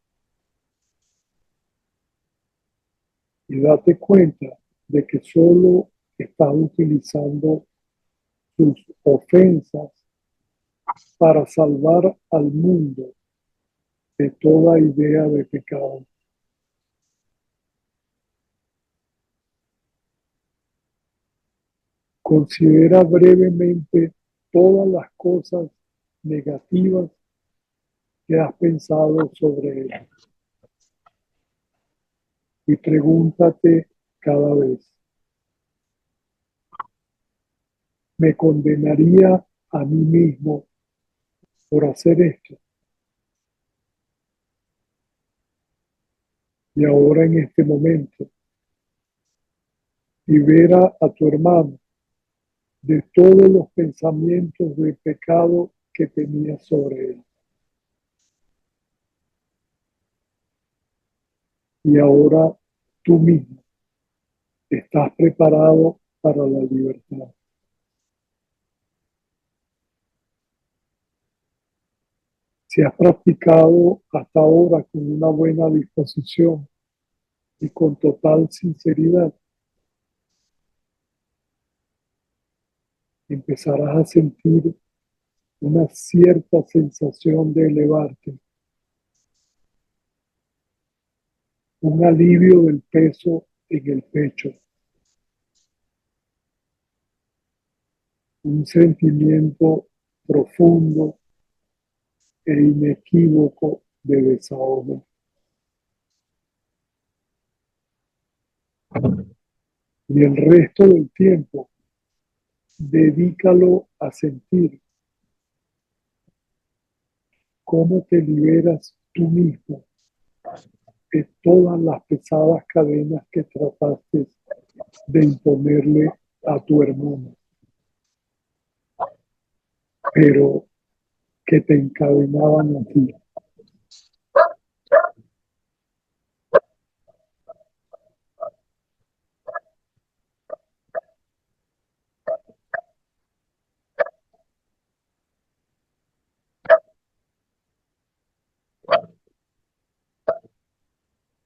y date cuenta de que solo estás utilizando tus ofensas para salvar al mundo de toda idea de pecado. Considera brevemente todas las cosas negativas que has pensado sobre él y pregúntate cada vez, ¿me condenaría a mí mismo por hacer esto? Y ahora en este momento, libera a tu hermano de todos los pensamientos de pecado que tenía sobre él. Y ahora tú mismo estás preparado para la libertad. Si has practicado hasta ahora con una buena disposición y con total sinceridad, empezarás a sentir una cierta sensación de elevarte, un alivio del peso en el pecho, un sentimiento profundo e inequívoco de desahogo. Y el resto del tiempo, dedícalo a sentir cómo te liberas tú mismo de todas las pesadas cadenas que trataste de imponerle a tu hermano, pero que te encadenaban a ti.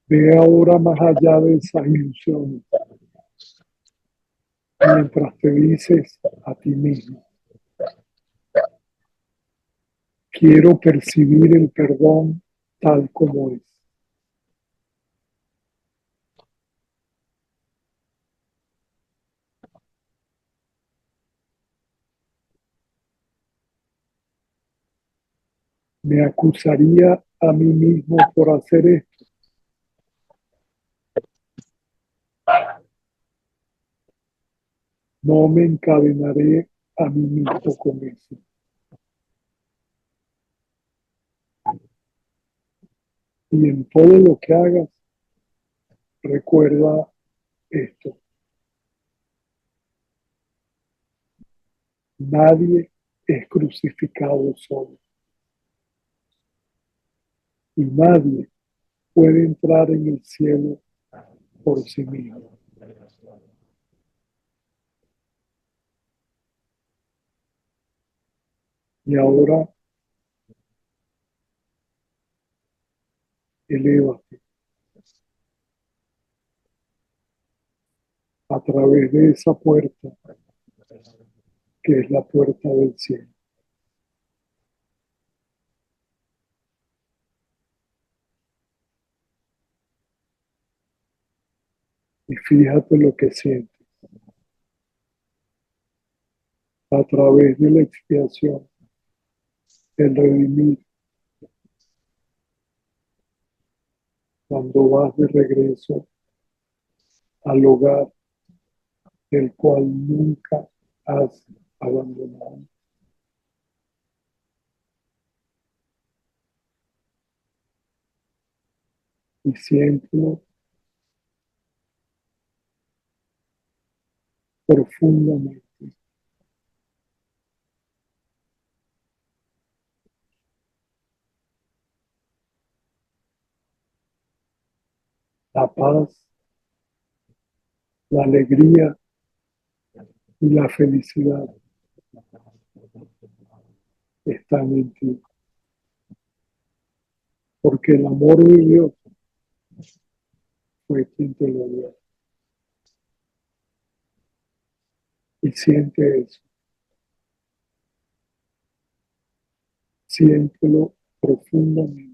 Ve ahora más allá de esas ilusiones, mientras te dices a ti mismo, quiero percibir el perdón tal como es. Me acusaría a mí mismo por hacer esto. No me encadenaré a mí mismo con eso. Y en todo lo que hagas, recuerda esto. Nadie es crucificado solo y nadie puede entrar en el cielo por sí mismo. Y ahora elévate a través de esa puerta que es la puerta del cielo. Y fíjate lo que sientes a través de la expiación, el redimir, cuando vas de regreso al hogar del cual nunca has abandonado. Y siéntelo profundamente. La paz, la alegría y la felicidad están en ti, porque el amor de Dios fue quien te lo dio. Y siente eso, siéntelo profundamente.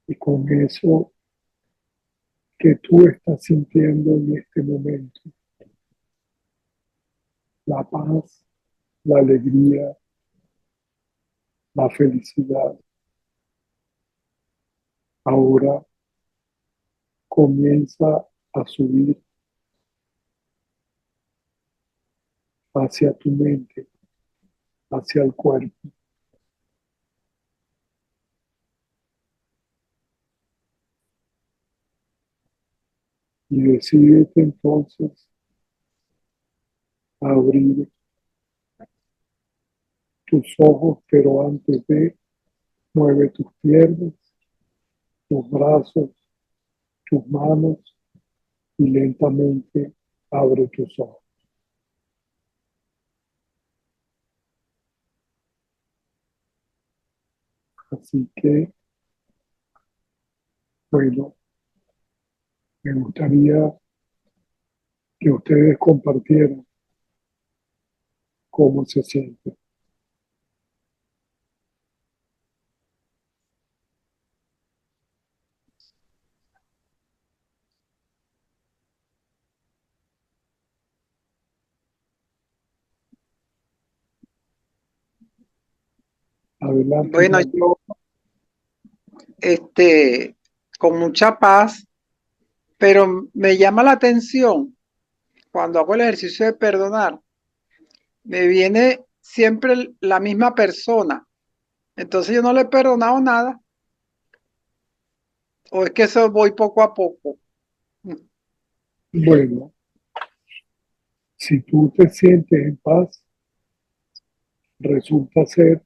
Y con eso que tú estás sintiendo en este momento, la paz, la alegría, la felicidad, ahora comienza a subir hacia tu mente, hacia el cuerpo. Y decídete entonces a abrir tus ojos, pero antes de, mueve tus piernas, tus brazos, tus manos y lentamente abre tus ojos. Así que, bueno, me gustaría que ustedes compartieran cómo se sienten. Adelante. Bueno, yo, con mucha paz, pero me llama la atención cuando hago el ejercicio de perdonar, me viene siempre la misma persona. Entonces yo no le he perdonado nada, o es que eso voy poco a poco. Bueno, si tú te sientes en paz, resulta ser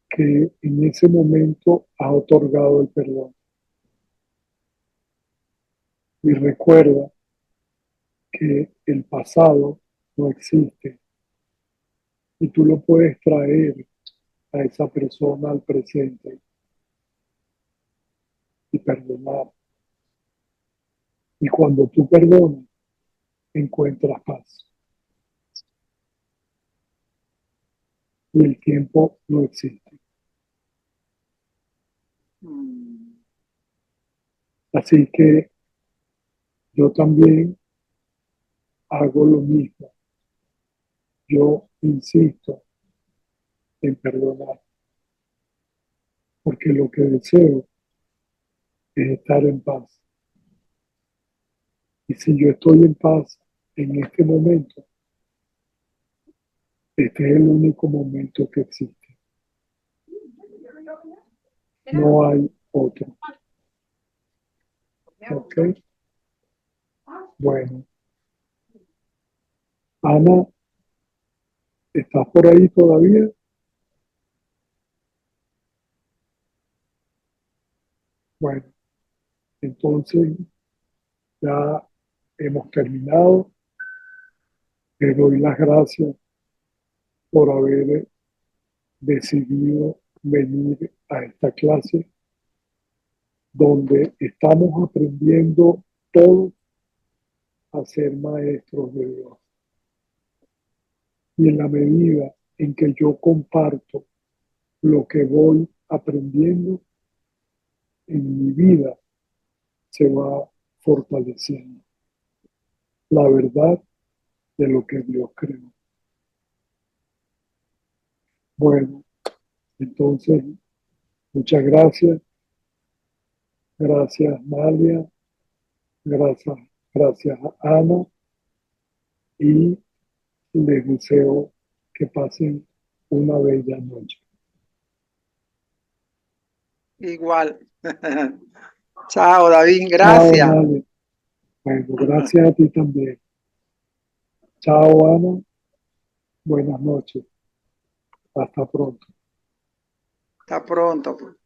que en ese momento has otorgado el perdón. Y recuerda que el pasado no existe y tú lo puedes traer a esa persona al presente y perdonar. Y cuando tú perdonas, encuentras paz. Y el tiempo no existe. Así que yo también hago lo mismo. Yo insisto en perdonar, porque lo que deseo es estar en paz. Y si yo estoy en paz en este momento, este es el único momento que existe. No hay otro. ¿Ok? Bueno, Ana, ¿estás por ahí todavía? Bueno, entonces ya hemos terminado. Te doy las gracias por haber decidido venir a esta clase donde estamos aprendiendo todos a ser maestros de Dios. Y en la medida en que yo comparto lo que voy aprendiendo, en mi vida se va fortaleciendo la verdad de lo que Dios creó. Bueno, entonces, muchas gracias. Gracias, Nadia. Gracias, gracias a Ana. Y les deseo que pasen una bella noche. Igual. Chao, David, Chao, gracias. Nadia. Bueno, gracias a ti también. Chao, Ana. Buenas noches. Hasta pronto. Hasta pronto, pues.